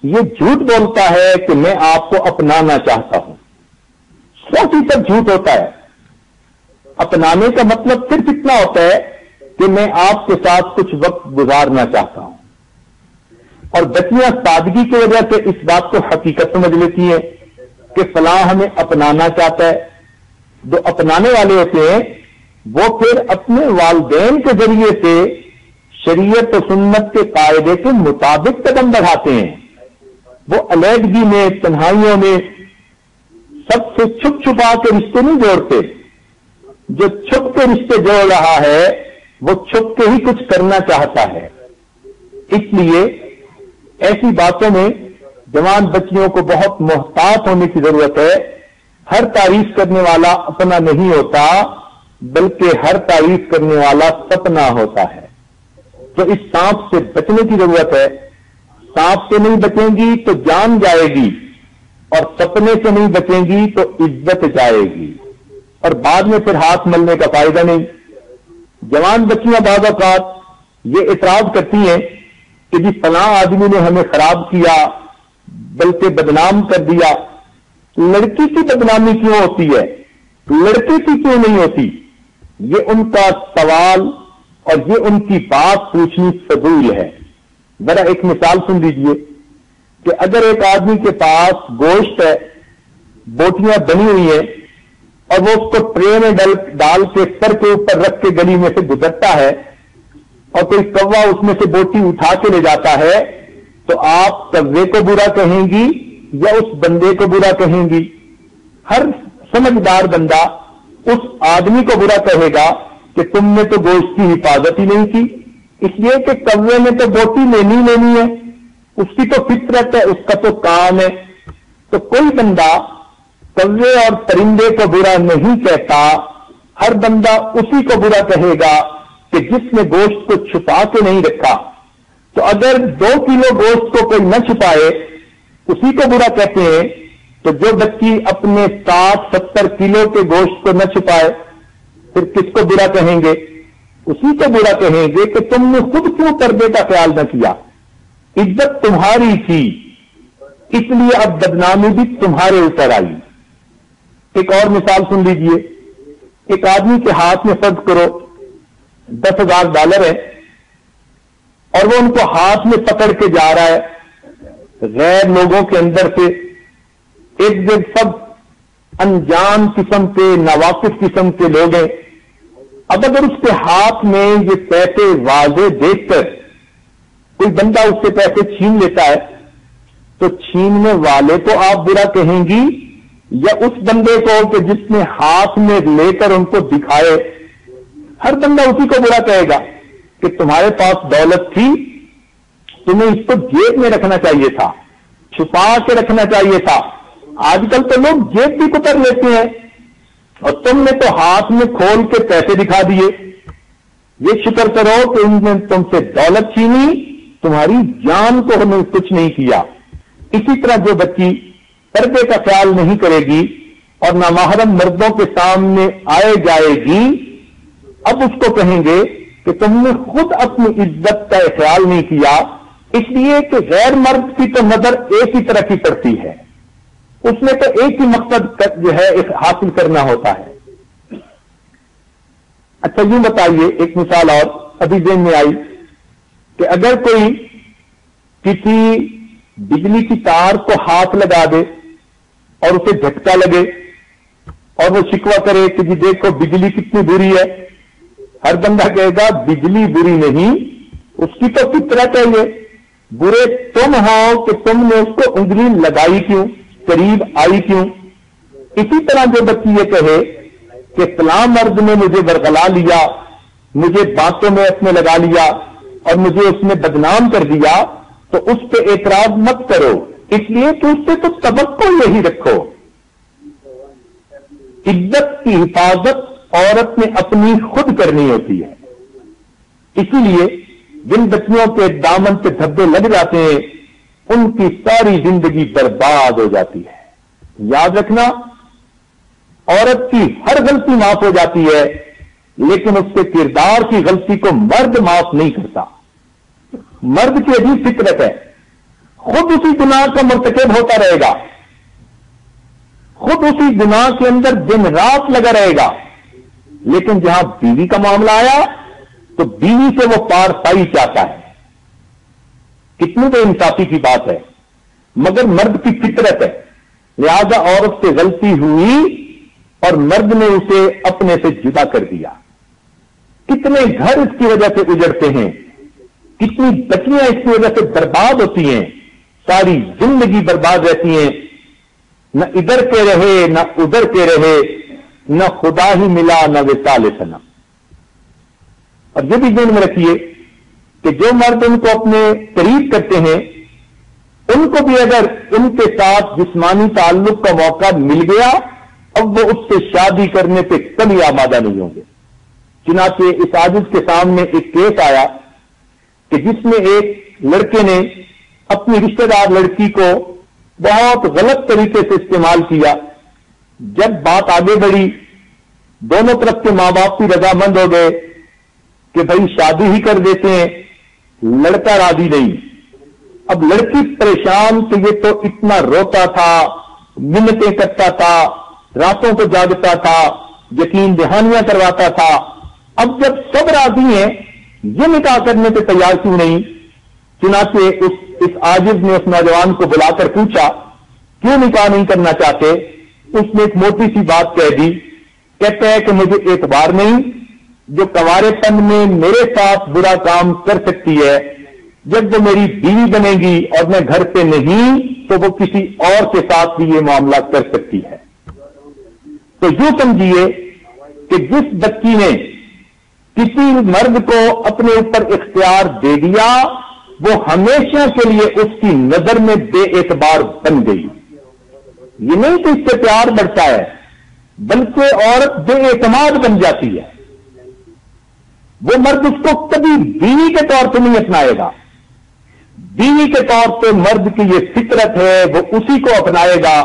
یہ جھوٹ بولتا ہے کہ میں آپ کو اپنانا چاہتا ہوں۔ 100% جھوٹ ہوتا ہے۔ اپنانے کا مطلب صرف اتنا ہوتا ہے کہ میں آپ کے ساتھ کچھ وقت گزارنا چاہتا ہوں۔ اور بچیاں سادگی کی وجہ سے اس بات کو حقیقت سمجھ لیتی ہیں کہ فلاں ہمیں اپنانا چاہتا ہے۔ جو اپنانے والے ہوتے ہیں وہ پھر اپنے والدین کے ذریعے سے شریعت و سنت کے قاعدے کے مطابق قدم بڑھاتے ہیں۔ وہ علیحدگی میں، تنہائیوں میں سب سے چھپ چھپا کے رشتے نہیں جوڑتے۔ جو چھپ کے رشتے جوڑ رہا ہے وہ چھپ کے ہی کچھ کرنا چاہتا ہے۔ اس لیے ایسی باتوں میں جوان بچیوں کو بہت محتاط ہونے کی ضرورت ہے۔ ہر تعریف کرنے والا اپنا نہیں ہوتا، بلکہ ہر تعریف کرنے والا سپنا ہوتا ہے۔ تو اس سانپ سے بچنے کی ضرورت ہے۔ سانپ سے نہیں بچیں گی تو جان جائے گی، اور سپنے سے نہیں بچیں گی تو عزت جائے گی، اور بعد میں پھر ہاتھ ملنے کا فائدہ نہیں۔ جوان بچیاں بعض اوقات یہ اعتراض کرتی ہیں کہ جی فلاں آدمی نے ہمیں خراب کیا، بلکہ بدنام کر دیا. لڑکی کی بدنامی کیوں ہوتی ہے, لڑکے کی کیوں نہیں ہوتی؟ یہ ان کا سوال اور یہ ان کی بات پوچھنی فضول ہے. ذرا ایک مثال سن لیجئے کہ اگر ایک آدمی کے پاس گوشت ہے, بوٹیاں بنی ہوئی ہیں, اور وہ اس کو ٹرے میں ڈال کے سر کے اوپر رکھ کے گلی میں سے گزرتا ہے, اور کوئی کوا اس میں سے بوٹی اٹھا کے لے جاتا ہے, تو آپ کوے کو برا کہیں گی یا اس بندے کو برا کہیں گی؟ ہر سمجھدار بندہ اس آدمی کو برا کہے گا کہ تم نے تو گوشت کی حفاظت ہی نہیں کی, اس لیے کہ کوے نے تو بوٹی لینی ہے, اس کی تو فطرت ہے, اس کا تو کام ہے. تو کوئی بندہ کوے اور پرندے کو برا نہیں کہتا, ہر بندہ اسی کو برا کہے گا کہ جس نے گوشت کو چھپا کے نہیں رکھا. تو اگر 2 کلو گوشت کو کوئی نہ چھپائے, اسی کو برا کہتے ہیں, تو جو بچی اپنے 60-70 کلو کے گوشت کو نہ چھپائے, پھر کس کو برا کہیں گے؟ اسی کو برا کہیں گے کہ تم نے خود کیوں پردے کا خیال نہ کیا. عزت تمہاری تھی, اس لیے اب بدنامی بھی تمہارے اوپر آئی. ایک اور مثال سن لیجئے. ایک آدمی کے ہاتھ میں فرض کرو $10,000 ہے, اور وہ ان کو ہاتھ میں پکڑ کے جا رہا ہے. غیر لوگوں کے اندر سے ایک جگہ سب انجان قسم کے, ناواقف قسم کے لوگ ہیں. اب اگر اس کے ہاتھ میں یہ پیسے واضح دیکھ کر کوئی بندہ اس سے پیسے چھین لیتا ہے, تو چھیننے والے کو آپ برا کہیں گی یا اس بندے کو کہ جس نے ہاتھ میں لے کر ان کو دکھائے؟ ہر بندہ اسی کو برا کہے گا کہ تمہارے پاس دولت تھی, تمہیں اس کو جیب میں رکھنا چاہیے تھا, چھپا کے رکھنا چاہیے تھا. آج کل تو لوگ جیب بھی پکڑ لیتے ہیں, اور تم نے تو ہاتھ میں کھول کے پیسے دکھا دیے. یہ شکر کرو کہ ان نے تم سے دولت چھینی, تمہاری جان کو ہمیں کچھ نہیں کیا. اسی طرح جو بچی پردے کا خیال نہیں کرے گی اور نامحرم مردوں کے سامنے آئے جائے گی, اب اس کو کہیں گے کہ تم نے خود اپنی عزت کا خیال نہیں کیا, اس لیے کہ غیر مرد کی تو نظر ایک ہی طرح کی پڑتی ہے, اس میں تو ایک ہی مقصد جو ہے حاصل کرنا ہوتا ہے. اچھا یوں بتائیے, ایک مثال اور ابھی ذہن میں آئی کہ اگر کوئی کسی بجلی کی تار کو ہاتھ لگا دے اور اسے جھٹکا لگے اور وہ شکوہ کرے کہ جی دیکھو بجلی کتنی بری ہے, ہر بندہ کہے گا بجلی بری نہیں, اس کی تو فطرت ہے, یہ برے تم ہو کہ تم نے اس کو انگلی لگائی کیوں, قریب آئی کیوں. اسی طرح جو بچی یہ کہے کہ فلاں مرد نے مجھے برگلا لیا, مجھے باتوں میں اپنے لگا لیا اور مجھے اس نے بدنام کر دیا, تو اس پہ اعتراض مت کرو, اس لیے کہ اس سے تو توقع یہی رکھو. عزت کی حفاظت عورت نے اپنی خود کرنی ہوتی ہے. اسی لیے جن بچیوں کے دامن پہ دھبے لگ جاتے ہیں ان کی ساری زندگی برباد ہو جاتی ہے. یاد رکھنا, عورت کی ہر غلطی معاف ہو جاتی ہے, لیکن اس کے کردار کی غلطی کو مرد معاف نہیں کرتا. مرد کی عجیب فطرت ہے, خود اسی گناہ کا مرتکب ہوتا رہے گا, خود اسی گناہ کے اندر دن رات لگا رہے گا, لیکن جہاں بیوی کا معاملہ آیا تو بیوی سے وہ پار پائی چاہتا ہے. کتنی تو انصافی کی بات ہے, مگر مرد کی فطرت ہے, لہذا عورت سے غلطی ہوئی اور مرد نے اسے اپنے سے جدا کر دیا. کتنے گھر اس کی وجہ سے اجڑتے ہیں, کتنی بچیاں اس کی وجہ سے برباد ہوتی ہیں, ساری زندگی برباد رہتی ہیں, نہ ادھر کے رہے نہ ادھر کے رہے, نہ خدا ہی ملا نہ وصال صنم. اور یہ بھی ذہن میں رکھیے کہ جو مرد ان کو اپنے قریب کرتے ہیں ان کو بھی اگر ان کے ساتھ جسمانی تعلق کا موقع مل گیا, اب وہ اس سے شادی کرنے پہ کبھی آمادہ نہیں ہوں گے. چنانچہ اس عاجز کے سامنے ایک کیس آیا کہ جس میں ایک لڑکے نے اپنی رشتہ دار لڑکی کو بہت غلط طریقے سے استعمال کیا. جب بات آگے بڑھی, دونوں طرف کے ماں باپ بھی رضامند ہو گئے کہ بھائی شادی ہی کر دیتے ہیں, لڑکا راضی نہیں. اب لڑکی پریشان کہ یہ تو اتنا روتا تھا، منتیں کرتا تھا، راتوں کو جاگتا تھا، یقین دہانیاں کرواتا تھا، اب جب سب راضی ہیں یہ نکاح کرنے پہ تیار کیوں نہیں؟ چنانچہ اس عاجز نے اس نوجوان کو بلا کر پوچھا کیوں نکاح نہیں کرنا چاہتے؟ اس نے ایک موٹی سی بات کہہ دی، کہتا ہے کہ مجھے اعتبار نہیں، جو کنوارے پن میں میرے ساتھ برا کام کر سکتی ہے، جب وہ میری بیوی بنے گی اور میں گھر پہ نہیں تو وہ کسی اور کے ساتھ بھی یہ معاملہ کر سکتی ہے۔ تو یوں سمجھیے کہ جس بچی نے کسی مرد کو اپنے اوپر اختیار دے دیا وہ ہمیشہ کے لیے اس کی نظر میں بے اعتبار بن گئی۔ یہ نہیں کہ اس سے پیار بڑھتا ہے بلکہ عورت بے اعتماد بن جاتی ہے۔ وہ مرد اس کو کبھی بیوی کے طور پہ نہیں اپنائے گا، بیوی کے طور پہ مرد کی یہ فطرت ہے، وہ اسی کو اپنائے گا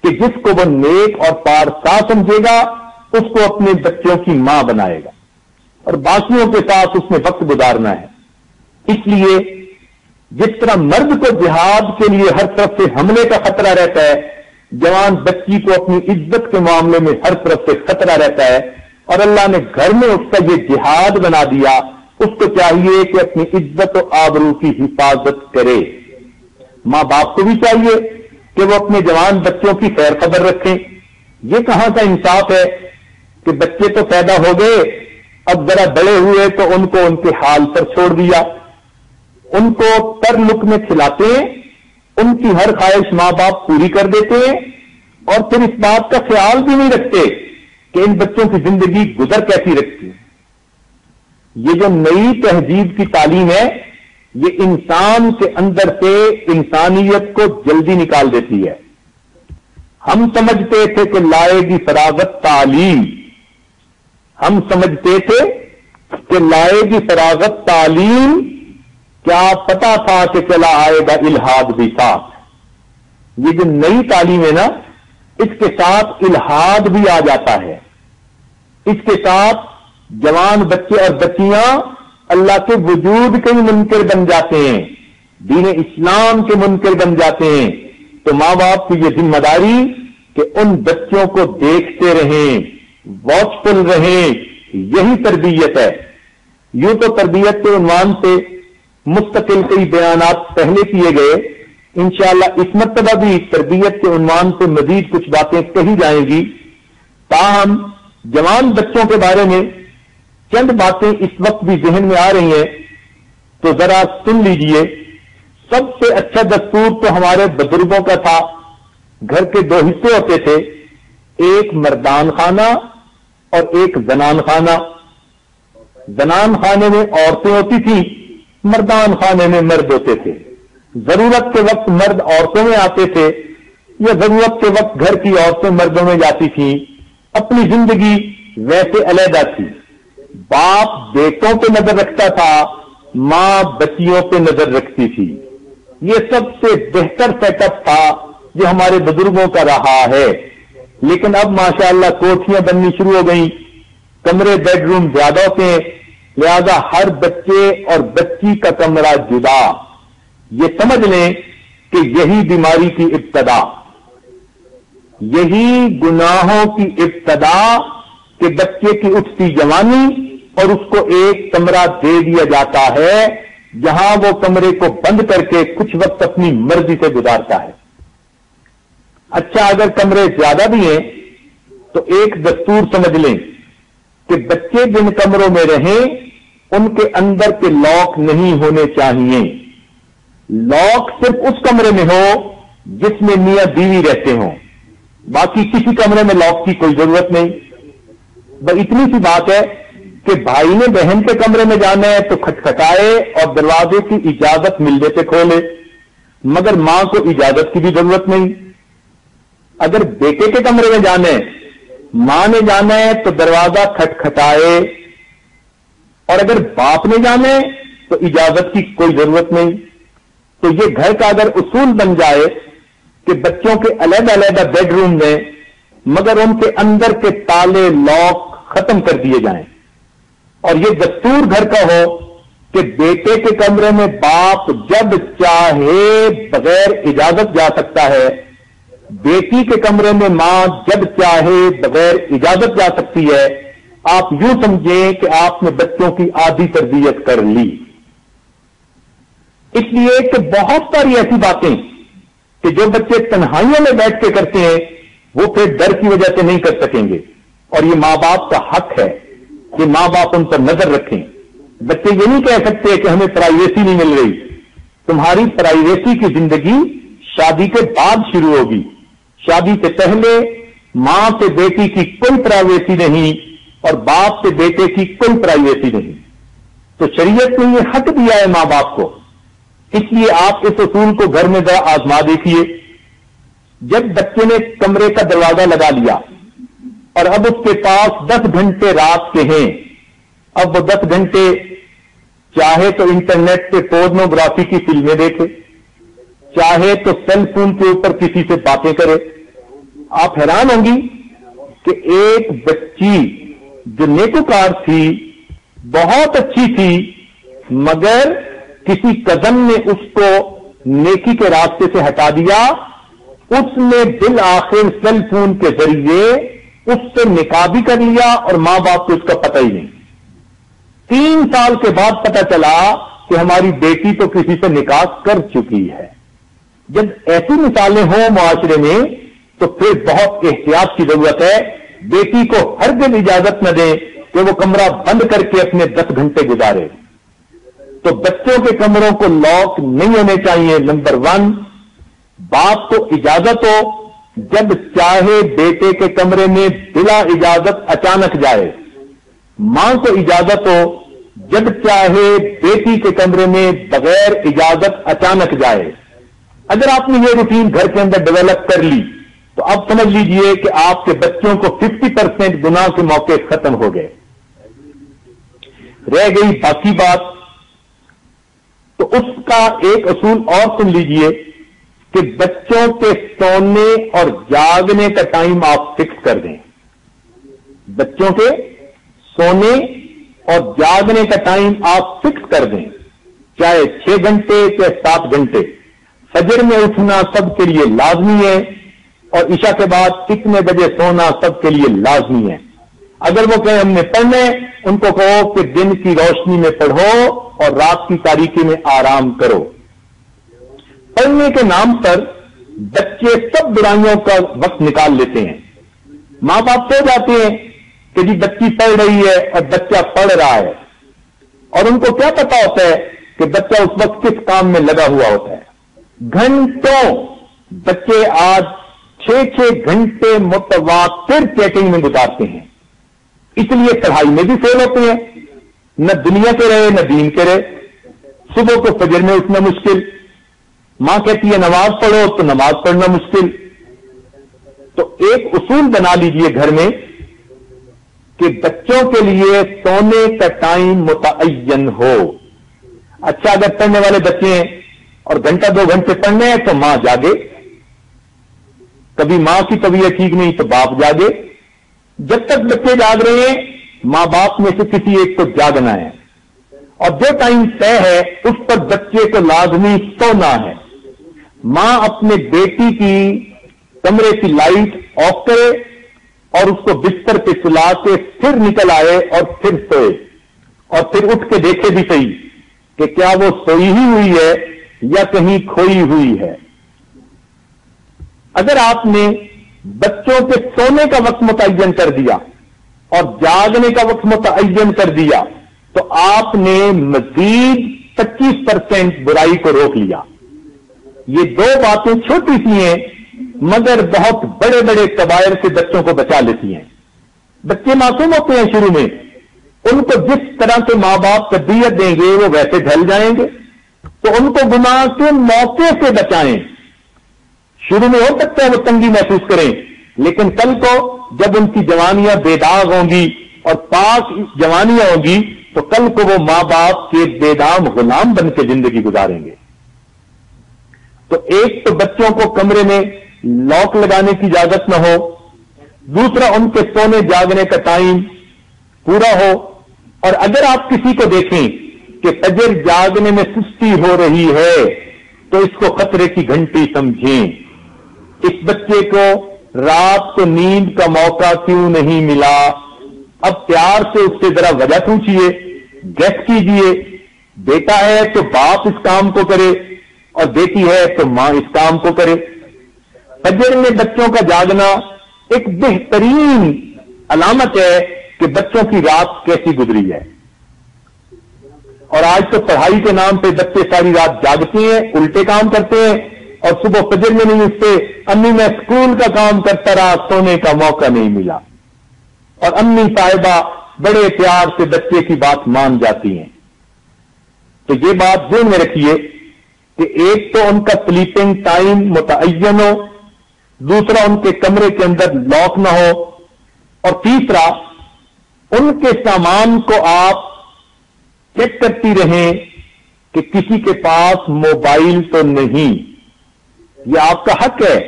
کہ جس کو وہ نیک اور پارسا سمجھے گا، اس کو اپنے بچوں کی ماں بنائے گا اور باقیوں کے ساتھ اس میں وقت گزارنا ہے۔ اس لیے جس طرح مرد کو جہاد کے لیے ہر طرف سے حملے کا خطرہ رہتا ہے، جوان بچی کو اپنی عزت کے معاملے میں ہر طرف سے خطرہ رہتا ہے، اور اللہ نے گھر میں اس کا یہ جہاد بنا دیا، اس کو چاہیے کہ اپنی عزت و آبرو کی حفاظت کرے۔ ماں باپ کو بھی چاہیے کہ وہ اپنے جوان بچوں کی خیر خبر رکھیں۔ یہ کہاں کا انصاف ہے کہ بچے تو پیدا ہو گئے، اب ذرا بڑے ہوئے تو ان کو ان کے حال پر چھوڑ دیا، ان کو تر لک میں کھلاتے ہیں، ان کی ہر خواہش ماں باپ پوری کر دیتے ہیں، اور پھر اس بات کا خیال بھی نہیں رکھتے کہ ان بچوں کی زندگی گزر کیسی رکھتی ہے۔ یہ جو نئی تہذیب کی تعلیم ہے یہ انسان کے اندر سے انسانیت کو جلدی نکال دیتی ہے۔ ہم سمجھتے تھے کہ لائے گی فراغت تعلیم، ہم سمجھتے تھے کہ لائے گی فراغت تعلیم، کیا پتا تھا کہ چلا آئے گا الحاد بھی ساتھ۔ یہ جو نئی تعلیم ہے نا، اس کے ساتھ الحاد بھی آ جاتا ہے، اس کے ساتھ جوان بچے اور بچیاں اللہ کے وجود کے منکر بن جاتے ہیں، دین اسلام کے منکر بن جاتے ہیں۔ تو ماں باپ کی یہ ذمہ داری کہ ان بچوں کو دیکھتے رہیں، واچ فل رہیں، یہی تربیت ہے۔ یوں تو تربیت کے عنوان سے مستقل کئی بیانات پہلے کیے گئے، انشاءاللہ اس مرتبہ بھی تربیت کے عنوان سے مزید کچھ باتیں کہی جائیں گی۔ تاہم جوان بچوں کے بارے میں چند باتیں اس وقت بھی ذہن میں آ رہی ہیں تو ذرا سن لیجئے۔ سب سے اچھا دستور تو ہمارے بزرگوں کا تھا۔ گھر کے دو حصے ہوتے تھے، ایک مردان خانہ اور ایک زنان خانہ۔ زنان خانے میں عورتیں ہوتی تھیں، مردان خانے میں مرد ہوتے تھے۔ ضرورت کے وقت مرد عورتوں میں آتے تھے یا ضرورت کے وقت گھر کی عورتیں مردوں میں جاتی تھیں۔ اپنی زندگی ویسے علیحدہ تھی۔ باپ بیٹوں پہ نظر رکھتا تھا، ماں بچیوں پہ نظر رکھتی تھی۔ یہ سب سے بہتر سیٹ اپ تھا جو ہمارے بزرگوں کا رہا ہے۔ لیکن اب ماشاءاللہ کوٹھیاں بننی شروع ہو گئیں، کمرے بیڈ روم زیادہ ہوتے ہیں، لہذا ہر بچے اور بچی کا کمرہ جدا۔ یہ سمجھ لیں کہ یہی بیماری کی ابتدا، یہی گناہوں کی ابتدا کہ بچے کی اٹھتی جوانی اور اس کو ایک کمرہ دے دیا جاتا ہے جہاں وہ کمرے کو بند کر کے کچھ وقت اپنی مرضی سے گزارتا ہے۔ اچھا اگر کمرے زیادہ بھی ہیں تو ایک دستور سمجھ لیں کہ بچے جن کمروں میں رہیں ان کے اندر کے لاک نہیں ہونے چاہیے۔ لاک صرف اس کمرے میں ہو جس میں میاں بیوی رہتے ہوں، باقی کسی کمرے میں لاک کی کوئی ضرورت نہیں۔ بس اتنی سی بات ہے کہ بھائی نے بہن کے کمرے میں جانا ہے تو کھٹکھٹائے اور دروازے کی اجازت ملنے پہ کھولے، مگر ماں کو اجازت کی بھی ضرورت نہیں۔ اگر بیٹے کے کمرے میں جانا ہے، ماں نے جانا ہے تو دروازہ کھٹکھٹائے، اور اگر باپ نے جانا ہے تو اجازت کی کوئی ضرورت نہیں۔ تو یہ گھر کا اگر اصول بن جائے کہ بچوں کے علیحدہ علیحدہ بیڈ روم میں مگر ان کے اندر کے تالے لاک ختم کر دیے جائیں، اور یہ دستور گھر کا ہو کہ بیٹے کے کمرے میں باپ جب چاہے بغیر اجازت جا سکتا ہے، بیٹی کے کمرے میں ماں جب چاہے بغیر اجازت جا سکتی ہے، آپ یوں سمجھیں کہ آپ نے بچوں کی آدھی تربیت کر لی. اس لیے کہ بہت ساری ایسی باتیں کہ جو بچے تنہائیوں میں بیٹھ کے کرتے ہیں وہ پھر ڈر کی وجہ سے نہیں کر سکیں گے، اور یہ ماں باپ کا حق ہے کہ ماں باپ ان پر نظر رکھیں. بچے یہ نہیں کہہ سکتے کہ ہمیں پرائیویسی نہیں مل رہی. تمہاری پرائیویسی کی زندگی شادی کے بعد شروع ہوگی. شادی سے پہلے ماں سے بیٹی کی کوئی پرائیویسی نہیں اور باپ سے بیٹے کی کوئی پرائیویسی نہیں. تو شریعت نے یہ حق دیا ہے ماں باپ کو. اس لیے آپ اس اصول کو گھر میں ذرا آزما دیکھیے. جب بچے نے کمرے کا دروازہ لگا لیا اور اب اس کے پاس 10 گھنٹے رات کے ہیں، اب وہ 10 گھنٹے چاہے تو انٹرنیٹ پہ پورنوگرافی کی فلمیں دیکھے، چاہے تو سیل فون کے اوپر کسی سے باتیں کرے. آپ حیران ہوں گی کہ ایک بچی جو نیکوکار تھی، بہت اچھی تھی، مگر کسی کزن نے اس کو نیکی کے راستے سے ہٹا دیا. اس نے بالآخر سیل فون کے ذریعے اس سے نکاح بھی کر لیا اور ماں باپ کو اس کا پتہ ہی نہیں. 3 سال کے بعد پتہ چلا کہ ہماری بیٹی تو کسی سے نکاح کر چکی ہے. جب ایسی مثالیں ہوں معاشرے میں تو پھر بہت احتیاط کی ضرورت ہے. بیٹی کو ہرگز اجازت نہ دیں کہ وہ کمرہ بند کر کے اپنے 10 گھنٹے گزارے. تو بچوں کے کمروں کو لاک نہیں ہونے چاہیے. نمبر 1، باپ کو اجازت ہو جب چاہے بیٹے کے کمرے میں بلا اجازت اچانک جائے. ماں کو اجازت ہو جب چاہے بیٹی کے کمرے میں بغیر اجازت اچانک جائے. اگر آپ نے یہ روٹین گھر کے اندر ڈیولپ کر لی تو اب سمجھ لیجئے کہ آپ کے بچوں کو 50% گناہ کے موقع ختم ہو گئے. رہ گئی باقی بات، تو اس کا ایک اصول اور سن لیجئے کہ بچوں کے سونے اور جاگنے کا ٹائم آپ فکس کر دیں. بچوں کے سونے اور جاگنے کا ٹائم آپ فکس کر دیں، چاہے 6 گھنٹے چاہے 7 گھنٹے. فجر میں اٹھنا سب کے لیے لازمی ہے اور عشاء کے بعد کتنے بجے سونا سب کے لیے لازمی ہے. اگر وہ کہیں ہم نے پڑھنا ہے، ان کو کہو کہ دن کی روشنی میں پڑھو اور رات کی تاریکی میں آرام کرو. پڑھنے کے نام پر بچے سب برائیوں کا وقت نکال لیتے ہیں. ماں باپ سو جاتے ہیں کہ جی بچی پڑھ رہی ہے اور بچہ پڑھ رہا ہے، اور ان کو کیا پتا ہوتا ہے کہ بچہ اس وقت کس کام میں لگا ہوا ہوتا ہے. گھنٹوں بچے آج 6 گھنٹے متواتر چیٹنگ میں گزارتے ہیں. اس لیے پڑھائی میں بھی فیل ہوتے ہیں. نہ دنیا کے رہے نہ دین کے رہے. صبح کو فجر میں اٹھنا مشکل، ماں کہتی ہے نماز پڑھو تو نماز پڑھنا مشکل. تو ایک اصول بنا لیجئے گھر میں کہ بچوں کے لیے سونے کا ٹائم متعین ہو. اچھا، اگر پڑھنے والے بچے ہیں اور گھنٹہ 2 گھنٹے پڑھنے ہیں تو ماں جاگے. کبھی ماں کی طبیعت ٹھیک نہیں تو باپ جاگے. جب تک بچے جاگ رہے ہیں ماں باپ میں سے کسی ایک کو جاگنا ہے، اور جو ٹائم طے ہے اس پر بچے کو لازمی سونا ہے. ماں اپنے بیٹی کی کمرے کی لائٹ آف کرے اور اس کو بستر پہ سلا کے پھر نکل آئے اور پھر سوئے، اور پھر اٹھ کے دیکھے بھی صحیح کہ کیا وہ سوئی ہی ہوئی ہے یا کہیں کھوئی ہوئی ہے. اگر آپ نے بچوں کے سونے کا وقت متعین کر دیا اور جاگنے کا وقت متعین کر دیا تو آپ نے مزید 25% برائی کو روک لیا. یہ 2 باتیں چھوٹی سی ہیں مگر بہت بڑے بڑے کبائر سے بچوں کو بچا لیتی ہیں. بچے معصوم ہوتے ہیں شروع میں، ان کو جس طرح سے ماں باپ تربیت دیں گے وہ ویسے ڈھل جائیں گے. تو ان کو گناہ کے موقع سے بچائیں. شروع میں ہو سکتا ہے وہ تنگی محسوس کریں، لیکن کل کو جب ان کی جوانیاں بے داغ ہوں گی اور پاک جوانیاں ہوں گی تو کل کو وہ ماں باپ کے بے دام غلام بن کے زندگی گزاریں گے. تو ایک تو بچوں کو کمرے میں لاک لگانے کی اجازت نہ ہو، دوسرا ان کے سونے جاگنے کا ٹائم پورا ہو. اور اگر آپ کسی کو دیکھیں کہ فجر جاگنے میں سستی ہو رہی ہے تو اس کو خطرے کی گھنٹی سمجھیں. اس بچے کو رات کو نیند کا موقع کیوں نہیں ملا؟ اب پیار سے اس سے ذرا وجہ پوچھیے، گیس کیجیے. بیٹا ہے تو باپ اس کام کو کرے اور بیٹی ہے تو ماں اس کام کو کرے. فجر میں بچوں کا جاگنا ایک بہترین علامت ہے کہ بچوں کی رات کیسی گزری ہے. اور آج تو پڑھائی کے نام پہ بچے ساری رات جاگتے ہیں، الٹے کام کرتے ہیں اور صبح فجر میں نہیں اٹھتے. امی میں اسکول کا کام کرتا رہا، سونے کا موقع نہیں ملا. اور امی صاحبہ بڑے پیار سے بچے کی بات مان جاتی ہیں. تو یہ بات ذہن میں رکھیے کہ ایک تو ان کا سلیپنگ ٹائم متعین ہو، دوسرا ان کے کمرے کے اندر لاک نہ ہو، اور تیسرا ان کے سامان کو آپ چیک کرتی رہیں کہ کسی کے پاس موبائل تو نہیں. یہ آپ کا حق ہے،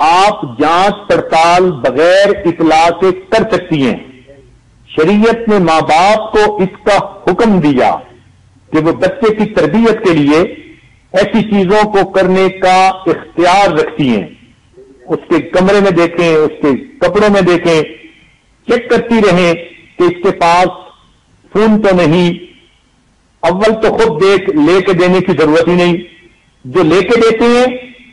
آپ جانچ پڑتال بغیر اطلاع کے کر سکتی ہیں. شریعت نے ماں باپ کو اس کا حکم دیا کہ وہ بچے کی تربیت کے لیے ایسی چیزوں کو کرنے کا اختیار رکھتی ہیں. اس کے کمرے میں دیکھیں، اس کے کپڑوں میں دیکھیں، چیک کرتی رہیں کہ اس کے پاس فون تو نہیں. اول تو خود لے کے دینے کی ضرورت ہی نہیں. جو لے کے دیتے ہیں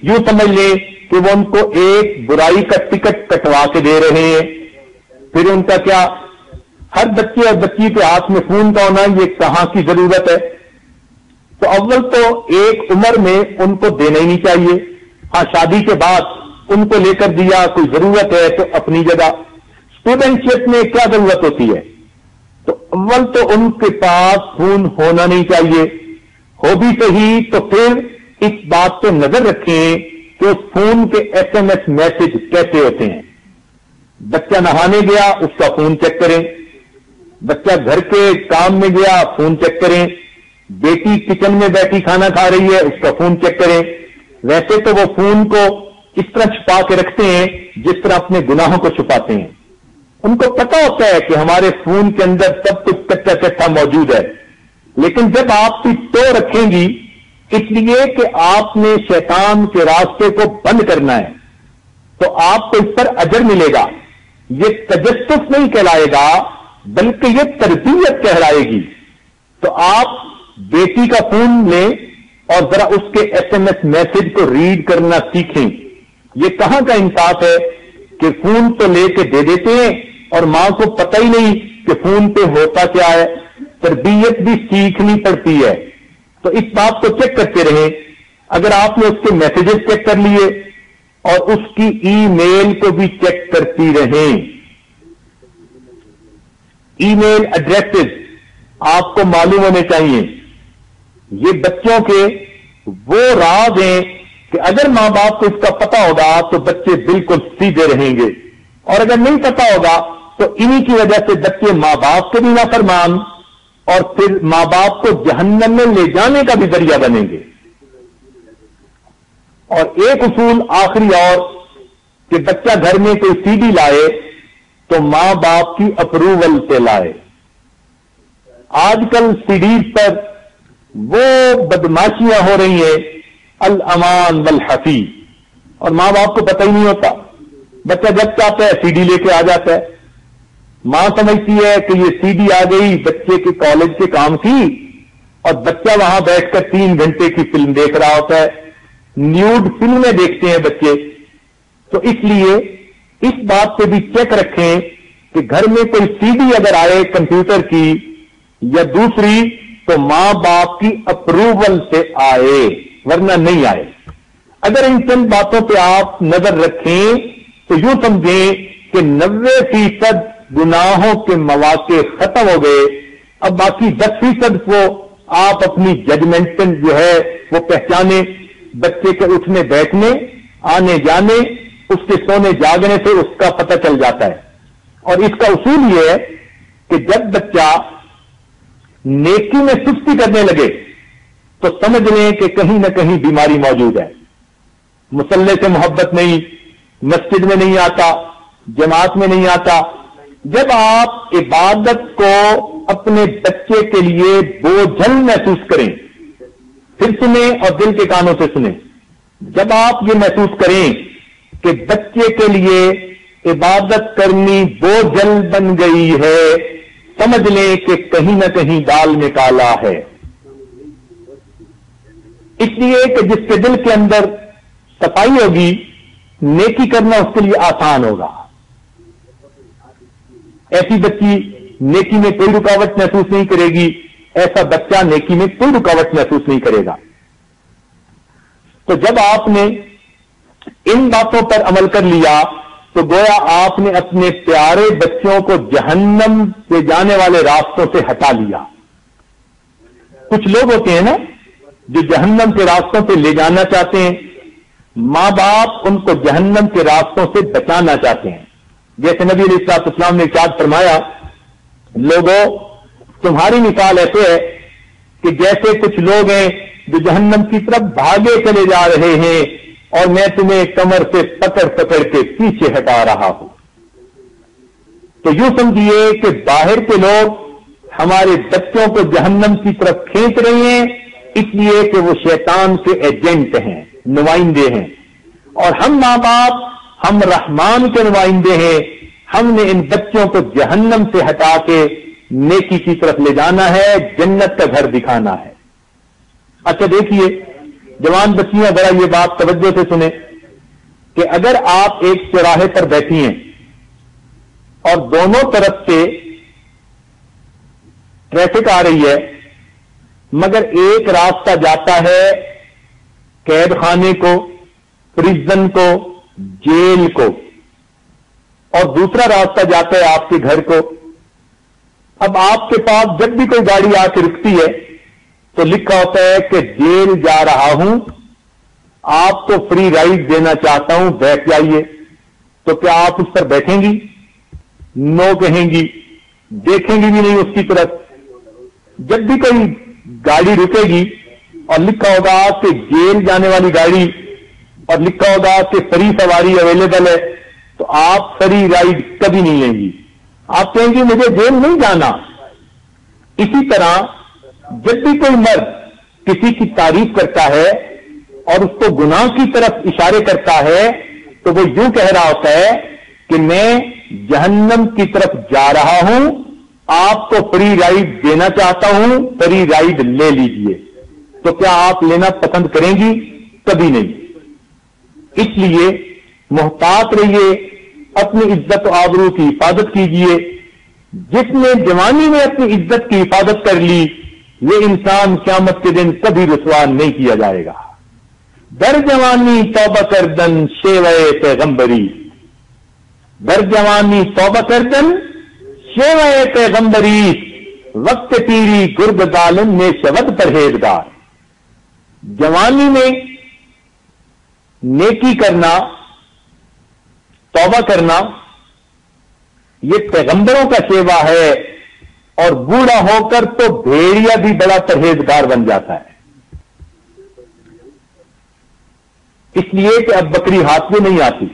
یوں سمجھ لیں کہ وہ ان کو ایک برائی کا ٹکٹ کٹوا کے دے رہے ہیں. پھر ان کا کیا، ہر بچے اور بچی کے ہاتھ میں فون کا ہونا یہ کہاں کی ضرورت ہے؟ تو اول تو ایک عمر میں ان کو دینا ہی نہیں چاہیے. ہاں شادی کے بعد ان کو لے کر دیا، کوئی ضرورت ہے تو اپنی جگہ. اسٹوڈنٹ شپ میں کیا ضرورت ہوتی ہے؟ تو اول تو ان کے پاس فون ہونا نہیں چاہیے. ہو بھی صحیح تو پھر اس بات پہ نظر رکھیں کہ اس فون کے SMS میسج کیسے ہوتے ہیں. بچہ نہانے گیا اس کا فون چیک کریں، بچہ گھر کے کام میں گیا فون چیک کریں، بیٹی کچن میں بیٹھی کھانا کھا رہی ہے اس کا فون چیک کریں. ویسے تو وہ فون کو اس طرح چھپا کے رکھتے ہیں جس طرح اپنے گناہوں کو چھپاتے ہیں. ان کو پتا ہوتا ہے کہ ہمارے فون کے اندر سب کچھ کچا کچا موجود ہے. لیکن جب آپ کی تو رکھیں گی اس لیے کہ آپ نے شیطان کے راستے کو بند کرنا ہے تو آپ کو اس پر اجر ملے گا. یہ تجسس نہیں کہلائے گا بلکہ یہ تربیت کہلائے گی. تو آپ بیٹی کا فون لیں اور ذرا اس کے SMS میسج کو ریڈ کرنا سیکھیں. یہ کہاں کا انصاف ہے کہ فون تو لے کے دے دیتے ہیں اور ماں کو پتہ ہی نہیں کہ فون پہ ہوتا کیا ہے. تربیت بھی سیکھنی پڑتی ہے. تو اس بات کو چیک کرتے رہیں. اگر آپ نے اس کے میسیجز چیک کر لیے اور اس کی ای میل کو بھی چیک کرتی رہیں. ای میل ایڈریسز آپ کو معلوم ہونے چاہیے. یہ بچوں کے وہ راز ہیں کہ اگر ماں باپ کو اس کا پتہ ہوگا تو بچے بالکل سیدھے رہیں گے، اور اگر نہیں پتہ ہوگا تو انہی کی وجہ سے بچے ماں باپ کے بھی نافرمان اور پھر ماں باپ کو جہنم میں لے جانے کا بھی ذریعہ بنیں گے. اور ایک اصول آخری اور کہ بچہ گھر میں کوئی CD لائے تو ماں باپ کی اپروول سے لائے. آج کل CDs پر وہ بدماشیاں ہو رہی ہیں الامان والحفی، اور ماں باپ کو پتہ ہی نہیں ہوتا. بچہ جب چاہتا ہے CD لے کے آ جاتا ہے. ماں سمجھتی ہے کہ یہ CD آ گئی بچے کے کالج کے کام کی، اور بچہ وہاں بیٹھ کر 3 گھنٹے کی فلم دیکھ رہا ہوتا ہے. نیوڈ فلمیں دیکھتے ہیں بچے. تو اس لیے اس بات پہ بھی چیک رکھیں کہ گھر میں کوئی CD اگر آئے کمپیوٹر کی یا دوسری تو ماں باپ کی اپروول سے آئے ورنہ نہیں آئے. اگر ان چند باتوں پہ آپ نظر رکھیں تو یوں سمجھیں کہ 90% گناہوں کے مواقع ختم ہو گئے. اب باقی 10% کو آپ اپنی ججمنٹ جو ہے وہ پہچانے. بچے کے اٹھنے بیٹھنے، آنے جانے، اس کے سونے جاگنے سے اس کا پتہ چل جاتا ہے. اور اس کا اصول یہ ہے کہ جب بچہ نیکی میں سستی کرنے لگے تو سمجھ لیں کہ کہیں نہ کہیں بیماری موجود ہے. مصلی سے محبت نہیں، مسجد میں نہیں آتا، جماعت میں نہیں آتا. جب آپ عبادت کو اپنے بچے کے لیے بوجھل محسوس کریں، پھر سنیں اور دل کے کانوں سے سنیں، جب آپ یہ محسوس کریں کہ بچے کے لیے عبادت کرنی بوجھل بن گئی ہے، سمجھ لیں کہ کہیں نہ کہیں دال میں کالا ہے۔ اس لیے کہ جس کے دل کے اندر صفائی ہوگی، نیکی کرنا اس کے لیے آسان ہوگا۔ ایسی بچی نیکی میں کوئی رکاوٹ محسوس نہیں کرے گی، ایسا بچہ نیکی میں کوئی رکاوٹ محسوس نہیں کرے گا۔ تو جب آپ نے ان باتوں پر عمل کر لیا تو گویا آپ نے اپنے پیارے بچوں کو جہنم سے جانے والے راستوں سے ہٹا لیا۔ کچھ لوگ ہوتے ہیں نا جو جہنم کے راستوں سے لے جانا چاہتے ہیں، ماں باپ ان کو جہنم کے راستوں سے بچانا چاہتے ہیں۔ جیسے نبی علیہ الصلوۃ والسلام نے ارشاد فرمایا، لوگوں تمہاری مثال ایسے ہے کہ جیسے کچھ لوگ ہیں جو جہنم کی طرف بھاگے چلے جا رہے ہیں اور میں تمہیں کمر سے پکڑ پکڑ کے پیچھے ہٹا رہا ہوں۔ تو یوں سمجھیے کہ باہر کے لوگ ہمارے بچوں کو جہنم کی طرف کھینچ رہے ہیں، اس لیے کہ وہ شیطان کے ایجنٹ ہیں، نمائندے ہیں، اور ہم ماں باپ ہم رحمان کے نمائندے ہیں۔ ہم نے ان بچوں کو جہنم سے ہٹا کے نیکی کی طرف لے جانا ہے، جنت کا گھر دکھانا ہے۔ اچھا دیکھیے جوان بچیاں، ذرا یہ بات توجہ سے سنیں کہ اگر آپ ایک چوراہے پر بیٹھی ہیں اور دونوں طرف سے ٹریفک آ رہی ہے، مگر ایک راستہ جاتا ہے قید خانے کو، پرزن کو، جیل کو، اور دوسرا راستہ جاتا ہے آپ کے گھر کو۔ اب آپ کے پاس جب بھی کوئی گاڑی آ کے رکتی ہے تو لکھا ہوتا ہے کہ جیل جا رہا ہوں، آپ کو فری رائڈ دینا چاہتا ہوں، بیٹھ جائیے۔ تو کیا آپ اس پر بیٹھیں گی؟ نو کہیں گی، دیکھیں گی بھی نہیں اس کی طرف۔ جب بھی کوئی گاڑی رکے گی اور لکھا ہوگا کہ جیل جانے والی گاڑی اور لکھا ہوگا کہ فری سواری اویلیبل ہے، تو آپ فری رائڈ کبھی نہیں لیں گی، آپ کہیں گی مجھے جیل نہیں جانا۔ اسی طرح جب بھی کوئی مرد کسی کی تعریف کرتا ہے اور اس کو گناہ کی طرف اشارے کرتا ہے تو وہ یوں کہہ رہا ہوتا ہے کہ میں جہنم کی طرف جا رہا ہوں، آپ کو فری رائڈ دینا چاہتا ہوں، فری رائڈ لے لیجئے۔ تو کیا آپ لینا پسند کریں گی؟ کبھی نہیں۔ اس لیے محتاط رہیے، اپنی عزت و آبرو کی حفاظت کیجئے۔ جس نے جوانی میں اپنی عزت کی حفاظت کر لی، یہ انسان قیامت کے دن کبھی رسوا نہیں کیا جائے گا۔ در جوانی توبہ کردن شیوے پیغمبری، در جوانی توبہ کردن شیوے پیغمبری، وقت پیری گرگ ظالم میں شود پرہیزگار۔ جوانی میں نیکی کرنا، توبہ کرنا، یہ پیغمبروں کا شیوا ہے، اور بوڑھا ہو کر تو بھیڑیا بھی بڑا پرہیزگار بن جاتا ہے۔ اس لیے کہ اب بکری ہاتھ میں نہیں آتی۔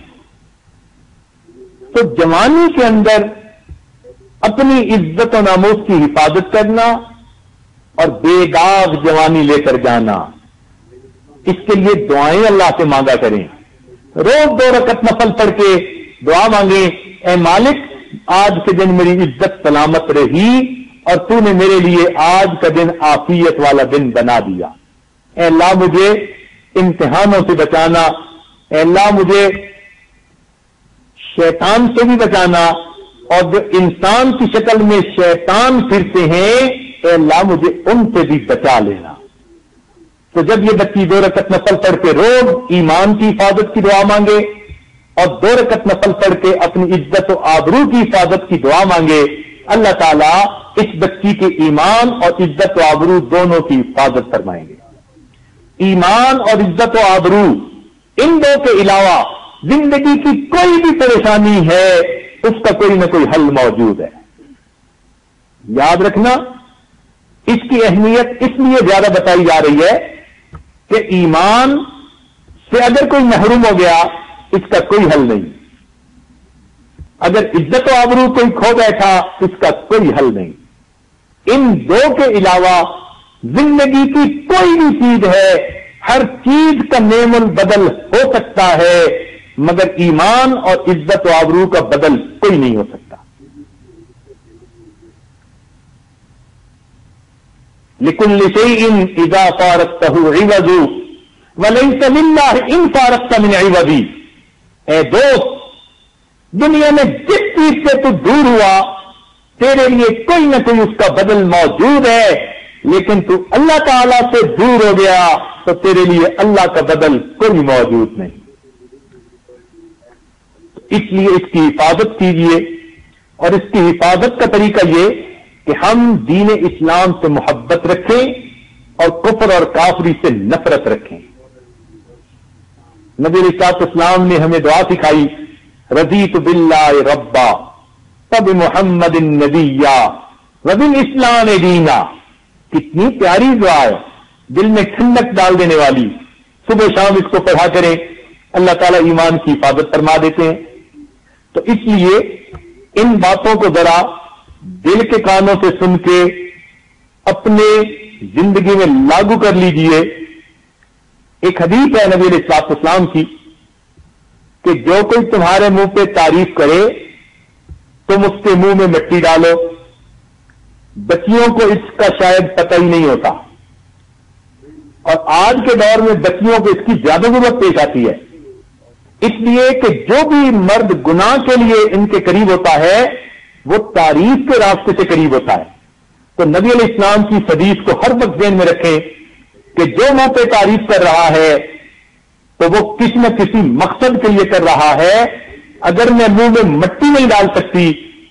تو جوانی کے اندر اپنی عزت و ناموس کی حفاظت کرنا اور بے داغ جوانی لے کر جانا، اس کے لیے دعائیں اللہ سے مانگا کریں۔ روز 2 رکعت نفل پڑھ کے دعا مانگیں، اے مالک آج کے دن میری عزت سلامت رہی اور تو نے میرے لیے آج کا دن عافیت والا دن بنا دیا۔ اے اللہ مجھے امتحانوں سے بچانا، اے اللہ مجھے شیطان سے بھی بچانا، اور جو انسان کی شکل میں شیطان پھرتے ہیں اے اللہ مجھے ان سے بھی بچا لینا۔ تو جب یہ بچی 2 رکعت نفل پڑھ کے روز ایمان کی حفاظت کی دعا مانگے اور 2 رکعت نفل پڑھ کے اپنی عزت و آبرو کی حفاظت کی دعا مانگے، اللہ تعالیٰ اس بچی کے ایمان اور عزت و آبرو دونوں کی حفاظت فرمائیں گے۔ ایمان اور عزت و آبرو، ان دو کے علاوہ زندگی کی کوئی بھی پریشانی ہے اس کا کوئی نہ کوئی حل موجود ہے۔ یاد رکھنا، اس کی اہمیت اس لیے زیادہ بتائی جا رہی ہے کہ ایمان سے اگر کوئی محروم ہو گیا اس کا کوئی حل نہیں، اگر عزت و آبرو کوئی کھو بیٹھا اس کا کوئی حل نہیں۔ ان دو کے علاوہ زندگی کی کوئی بھی چیز ہے، ہر چیز کا نعم البدل ہو سکتا ہے، مگر ایمان اور عزت و آبرو کا بدل کوئی نہیں ہو سکتا۔ لِكُلِّ شَيْءٍ إِذَا فَارَقْتَهُ عِوَضٌ وَلَيْسَ لِلَّهِ إِن فَارَقْتَ مِنْ عِوَضٍ۔ اے دوست، دنیا میں جس چیز سے تو دور ہوا تیرے لیے کوئی نہ کوئی اس کا بدل موجود ہے، لیکن تو اللہ تعالی سے دور ہو گیا تو تیرے لیے اللہ کا بدل کوئی موجود نہیں۔ اس لیے اس کی حفاظت کیجیے، اور اس کی حفاظت کا طریقہ یہ کہ ہم دین اسلام سے محبت رکھیں اور کفر اور کافری سے نفرت رکھیں۔ نبی علیہ الصلوۃ والسلام نے ہمیں دعا سکھائی، رضیت باللہ ربا وبمحمد نبیا وبالاسلام دینا۔ کتنی پیاری دعا ہے، دل میں ٹھنڈک ڈال دینے والی۔ صبح شام اس کو پڑھا کریں، اللہ تعالیٰ ایمان کی حفاظت فرما دیتے ہیں۔ تو اس لیے ان باتوں کو ذرا دل کے کانوں سے سن کے اپنے زندگی میں لاگو کر لیجئے۔ ایک حدیث ہے نبی علیہ الصلوۃ والسلام کی کہ جو کوئی تمہارے منہ پہ تعریف کرے تم اس کے منہ میں مٹی ڈالو۔ بچیوں کو اس کا شاید پتہ ہی نہیں ہوتا، اور آج کے دور میں بچیوں کو اس کی زیادہ ضرورت پیش آتی ہے، اس لیے کہ جو بھی مرد گناہ کے لیے ان کے قریب ہوتا ہے وہ تعریف کے راستے سے قریب ہوتا ہے۔ تو نبی علیہ السلام کی حدیث کو ہر وقت ذہن میں رکھیں کہ جو منہ پہ تعریف کر رہا ہے تو وہ کسی نہ کسی مقصد کے لیے کر رہا ہے۔ اگر میں منہ میں مٹی نہیں ڈال سکتی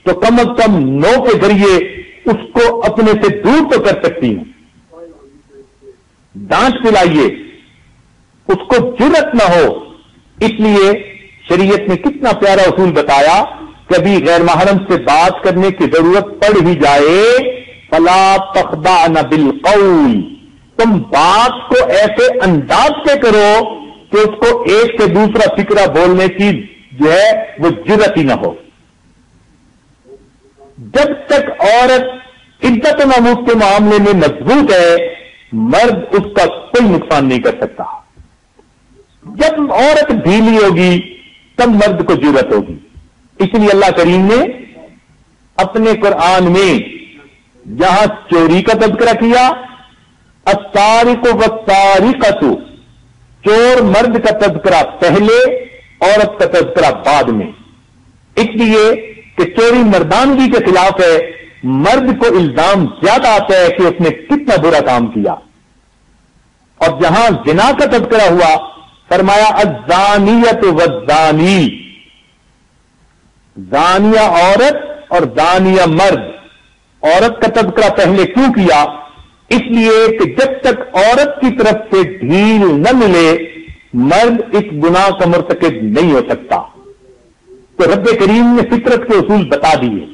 تو کم از کم نو کے ذریعے اس کو اپنے سے دور تو کر سکتی ہوں۔ ڈانٹ پلائیے، اس کو جرأت نہ ہو۔ اس لیے شریعت نے کتنا پیارا اصول بتایا، کبھی غیر محرم سے بات کرنے کی ضرورت پڑ ہی جائے فلا تخضعن بالقول، تم بات کو ایسے انداز سے کرو کہ اس کو ایک سے دوسرا فکرہ بولنے کی جو ہے وہ جرأت ہی نہ ہو۔ جب تک عورت عزت و ناموس کے معاملے میں مضبوط ہے، مرد اس کا کوئی نقصان نہیں کر سکتا۔ جب عورت ڈھیلی ہوگی تب مرد کو جرأت ہوگی۔ اس لیے اللہ کریم نے اپنے قرآن میں جہاں چوری کا تذکرہ کیا، السارق والسارقۃ، چور مرد کا تذکرہ پہلے، عورت کا تذکرہ بعد میں، اس لیے کہ چوری مردانگی کے خلاف ہے، مرد کو الزام زیادہ آتا ہے کہ اس نے کتنا برا کام کیا۔ اور جہاں زنا کا تذکرہ ہوا فرمایا الزانیۃ والزانی، زانیہ عورت اور زانیہ مرد۔ عورت کا تذکرہ پہلے کیوں کیا؟ اس لیے کہ جب تک عورت کی طرف سے ڈھیل نہ ملے مرد اس گناہ کا مرتکب نہیں ہو سکتا۔ تو رب کریم نے فطرت کے اصول بتا دیے۔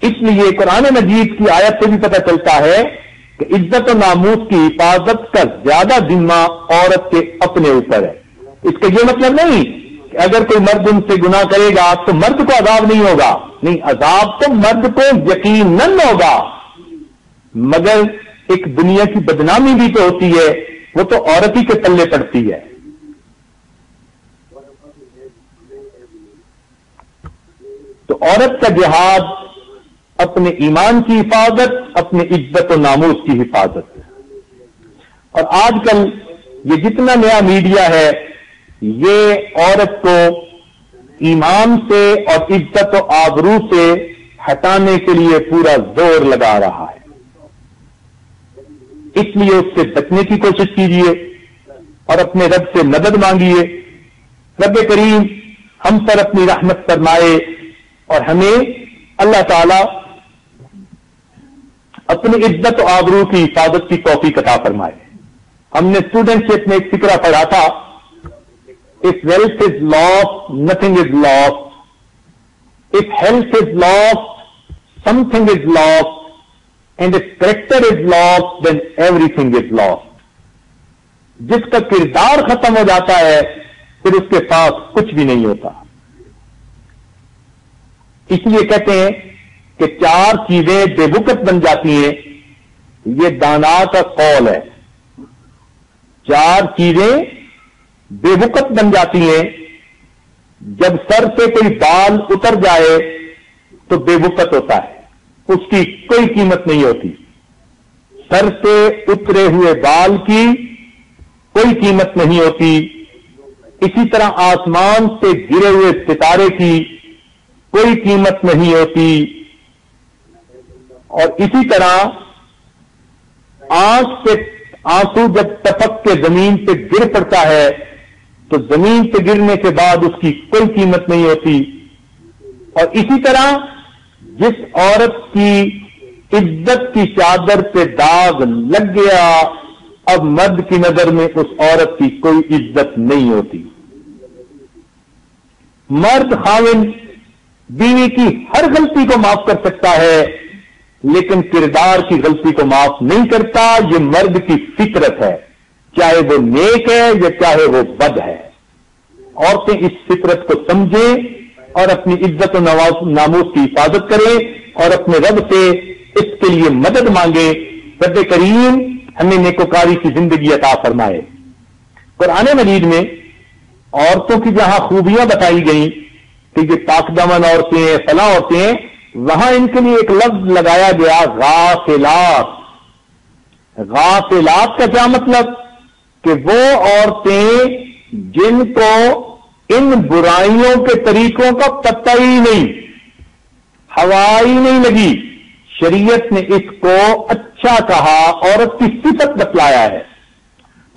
اس لیے قرآن مجید کی آیت سے بھی پتہ چلتا ہے کہ عزت و ناموس کی حفاظت کا زیادہ ذمہ عورت کے اپنے اوپر ہے۔ اس کا یہ مطلب نہیں کہ اگر کوئی مرد ان سے گناہ کرے گا تو مرد کو عذاب نہیں ہوگا، نہیں، عذاب تو مرد کو یقیناً ہوگا، مگر ایک دنیا کی بدنامی بھی تو ہوتی ہے، وہ تو عورت ہی کے پلے پڑتی ہے۔ تو عورت کا جہاد اپنے ایمان کی حفاظت، اپنے عزت و ناموس کی حفاظت۔ اور آج کل یہ جتنا نیا میڈیا ہے یہ عورت کو ایمان سے اور عزت و آبرو سے ہٹانے کے لیے پورا زور لگا رہا ہے۔ اس لیے اس سے بچنے کی کوشش کیجیے اور اپنے رب سے مدد مانگیے۔ رب کریم ہم پر اپنی رحمت فرمائے اور ہمیں اللہ تعالی اپنی عزت و آبرو کی حفاظت کی توفیق عطا فرمائے۔ ہم نے اسٹوڈنٹ شپ میں ایک فقرہ پڑھا تھا، if wealth is lost, nothing is lost. If health is lost, something is lost. And if character is lost, then everything is lost. جس کا کردار ختم ہو جاتا ہے پھر اس کے پاس کچھ بھی نہیں ہوتا۔ اس لیے کہتے ہیں کہ 4 چیزیں بے وقت بن جاتی ہیں، یہ دانا کا قول ہے۔ 4 چیزیں بے وقت بن جاتی ہیں، جب سر سے کوئی بال اتر جائے تو بے وقت ہوتا ہے، اس کی کوئی قیمت نہیں ہوتی۔ سر سے اترے ہوئے بال کی کوئی قیمت نہیں ہوتی۔ اسی طرح آسمان سے گرے ہوئے ستارے کی کوئی قیمت نہیں ہوتی، اور اسی طرح آنکھ سے آنسو جب ٹپک کے زمین پہ گر پڑتا ہے تو زمین پہ گرنے کے بعد اس کی کوئی قیمت نہیں ہوتی۔ اور اسی طرح جس عورت کی عزت کی چادر پہ داغ لگ گیا، اب مرد کی نظر میں اس عورت کی کوئی عزت نہیں ہوتی۔ مرد خاوند بیوی کی ہر غلطی کو معاف کر سکتا ہے، لیکن کردار کی غلطی کو معاف نہیں کرتا۔ یہ مرد کی فطرت ہے، چاہے وہ نیک ہے یا چاہے وہ بد ہے۔ عورتیں اس فطرت کو سمجھیں اور اپنی عزت و ناموس کی حفاظت کریں اور اپنے رب سے اس کے لیے مدد مانگیں۔ رب کریم ہمیں نیکوکاری کی زندگی عطا فرمائے۔ قرآن مجید میں عورتوں کی جہاں خوبیاں بتائی گئیں کہ یہ پاک دامن عورتیں ہیں، فلاں عورتیں ہیں، وہاں ان کے لیے ایک لفظ لگایا گیا غافلات۔ غافلات کا کیا مطلب؟ کہ وہ عورتیں جن کو ان برائیوں کے طریقوں کا پتہ ہی نہیں، ہوا ہی نہیں لگی۔ شریعت نے اس کو اچھا کہا، عورت کی صفت بتلایا ہے۔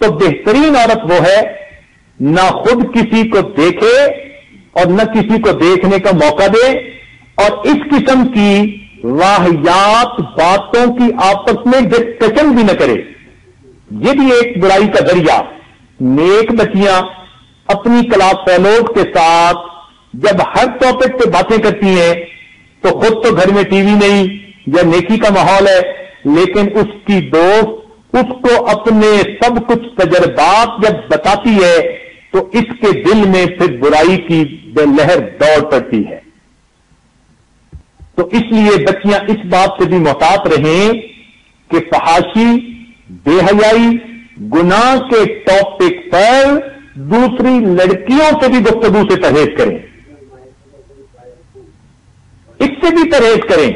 تو بہترین عورت وہ ہے نہ خود کسی کو دیکھے اور نہ کسی کو دیکھنے کا موقع دے، اور اس قسم کی واہیات باتوں کی آپس میں ڈسکشن بھی نہ کرے۔ یہ بھی ایک برائی کا ذریعہ۔ نیک بچیاں اپنی کلاس فیلوز کے ساتھ جب ہر ٹاپک پہ باتیں کرتی ہیں تو خود تو گھر میں ٹی وی نہیں یا نیکی کا ماحول ہے، لیکن اس کی دوست اس کو اپنے سب کچھ تجربات جب بتاتی ہے تو اس کے دل میں پھر برائی کی بے لہر دوڑ پڑتی ہے۔ تو اس لیے بچیاں اس بات سے بھی محتاط رہیں کہ فحاشی، بے حیائی، گناہ کے ٹاپک پر دوسری لڑکیوں سے بھی گفتگو سے پرہیز کریں، اس سے بھی پرہیز کریں،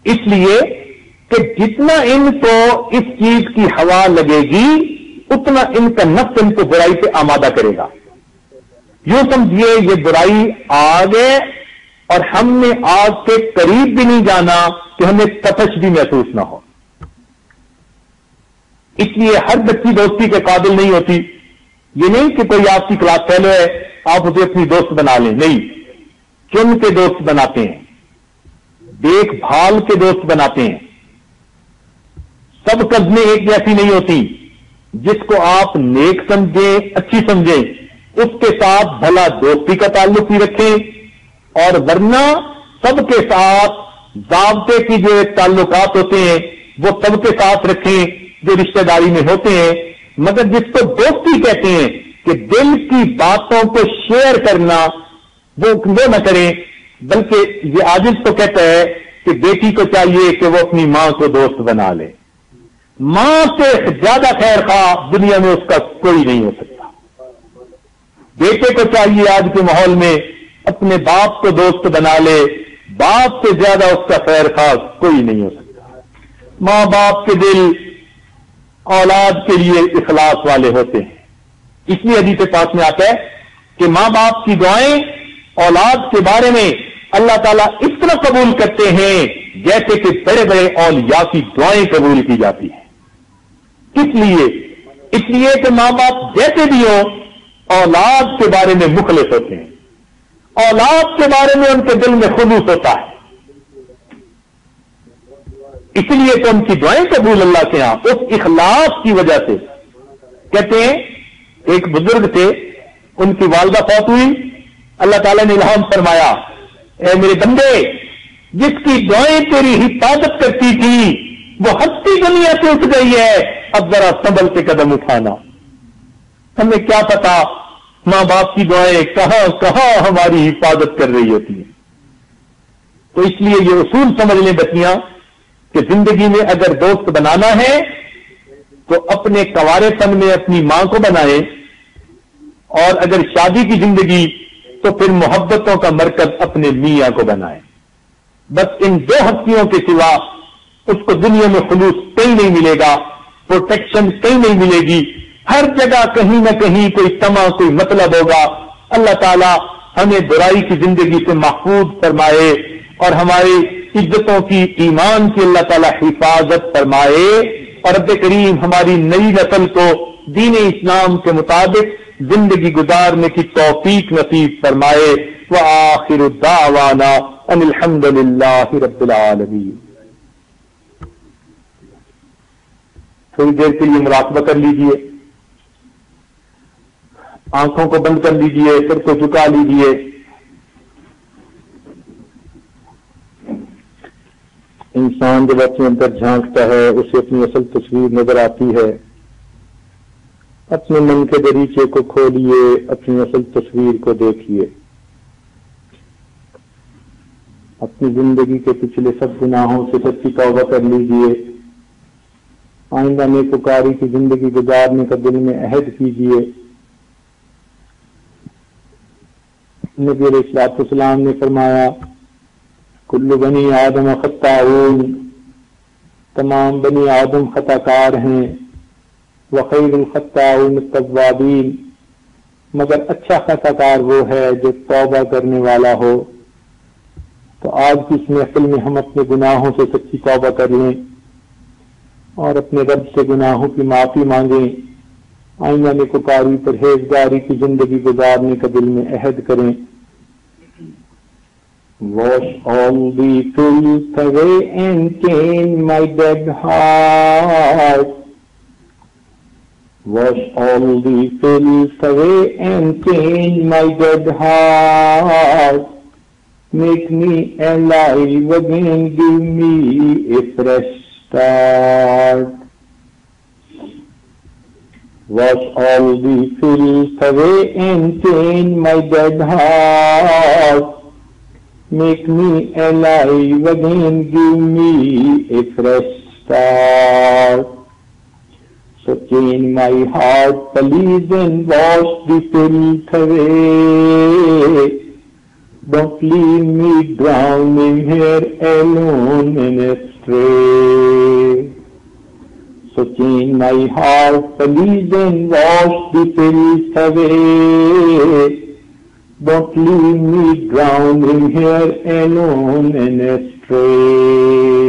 اس لیے کہ جتنا ان کو اس چیز کی ہوا لگے گی اتنا ان کا نفس ان کو برائی سے آمادہ کرے گا۔ یوں سمجھیے یہ برائی آگے اور ہم نے آگ کے قریب بھی نہیں جانا کہ ہمیں تپش بھی محسوس نہ ہو۔ اس لیے ہر بچی دوستی کے قابل نہیں ہوتی۔ یہ نہیں کہ کوئی آپ کی کلاس فیلو ہے آپ اسے اپنی دوست بنا لیں، نہیں، چن کے دوست بناتے ہیں، دیکھ بھال کے دوست بناتے ہیں۔ سب قدمیں ایک جیسی نہیں ہوتی۔ جس کو آپ نیک سمجھیں، اچھی سمجھیں، اس کے ساتھ بھلا دوستی کا تعلق ہی رکھیں، اور ورنہ سب کے ساتھ ضابطے کی جو تعلقات ہوتے ہیں وہ سب کے ساتھ رکھیں جو رشتہ داری میں ہوتے ہیں، مگر جس کو دوستی کہتے ہیں کہ دل کی باتوں کو شیئر کرنا، وہ نہ کریں۔ بلکہ یہ عاجز تو کہتا ہے کہ بیٹی کو چاہیے کہ وہ اپنی ماں کو دوست بنا لے۔ ماں سے زیادہ خیر خواہ دنیا میں اس کا کوئی نہیں ہو سکتا۔ بیٹے کو چاہیے آج کے ماحول میں اپنے باپ کو دوست بنا لے، باپ سے زیادہ اس کا خیر خواہ کوئی نہیں ہو سکتا۔ ماں باپ کے دل اولاد کے لیے اخلاص والے ہوتے ہیں۔ اس لیے حدیث پاک میں آتا ہے کہ ماں باپ کی دعائیں اولاد کے بارے میں اللہ تعالیٰ اس طرح قبول کرتے ہیں جیسے کہ بڑے بڑے اولیاء کی دعائیں قبول کی جاتی ہیں۔ اس لیے کہ ماں باپ جیسے بھی ہوں اولاد کے بارے میں مخلص ہوتے ہیں، اولاد کے بارے میں ان کے دل میں خلوص ہوتا ہے۔ اس لیے تو ان کی دعائیں قبول اللہ کے ہاں اس اخلاص کی وجہ سے۔ کہتے ہیں ایک بزرگ تھے، ان کی والدہ فوت ہوئی، اللہ تعالیٰ نے الہام فرمایا، اے میرے بندے، جس کی دعائیں تیری حفاظت کرتی تھی وہ ہستی دنیا سے اٹھ گئی ہے، اب ذرا سنبھل کے قدم اٹھانا۔ ہمیں کیا پتا ماں باپ کی دعائیں کہاں کہاں ہماری حفاظت کر رہی ہوتی ہیں۔ تو اس لیے یہ اصول سمجھ لیں بچیاں کہ زندگی میں اگر دوست بنانا ہے تو اپنے کنوارے پن میں اپنی ماں کو بنائیں، اور اگر شادی کی زندگی تو پھر محبتوں کا مرکز اپنے میاں کو بنائیں. بس ان دو ہستیوں کے سوا اس کو دنیا میں خلوص کہیں نہیں ملے گا، پروٹیکشن کہیں نہیں ملے گی. ہر جگہ کہیں نہ کہیں کوئی تما، کوئی مطلب ہوگا. اللہ تعالی ہمیں برائی کی زندگی سے محفوظ فرمائے اور ہماری عزتوں کی، ایمان کی اللہ تعالی حفاظت فرمائے، اور رب کریم ہماری نئی نسل کو دین اسلام کے مطابق زندگی گزارنے کی توفیق نصیب فرمائے. وآخر دعوانا ان الحمد للہ رب العالمین. تھوڑی دیر کے لیے مراقبہ کر لیجئے، آنکھوں کو بند کر لیجئے، سر کو جھکا لیجئے. انسان جب اپنے اندر جھانکتا ہے اسے اپنی اصل تصویر نظر آتی ہے. اپنے من کے دریچے کو کھولیے، اپنی اصل تصویر کو دیکھیے. اپنی زندگی کے پچھلے سب گناہوں سے سچی توبہ کر لیجئے. آئندہ نیکوکاری کی زندگی گزارنے کا دل میں عہد کیجئے. نبی علیہ السلام نے فرمایا کل بنی آدم خطاؤون، تمام بنی آدم خطا کار ہیں. وخیر الخطاؤون التوابین، مگر اچھا خطا کار وہ ہے جو توبہ کرنے والا ہو. تو آج کی اس محفل میں ہم اپنے گناہوں سے سچی توبہ کر لیں اور اپنے رب سے گناہوں کی معافی مانگیں. آئندہ نیکوکاری پرہیزگاری کی زندگی گزارنے کا دل میں عہد کریں. Wash all the filth away and clean my dead heart. Wash all the filth away and clean my dead heart. Make me alive again, give me a fresh start. Wash all the filth away and clean my dead heart. Make me alive again, give me a fresh start. So clean my heart, please, and wash the filth away. Don't leave me drowning here alone and astray. So clean my heart, please, and wash the filth away. Don't leave me drowning here alone and astray.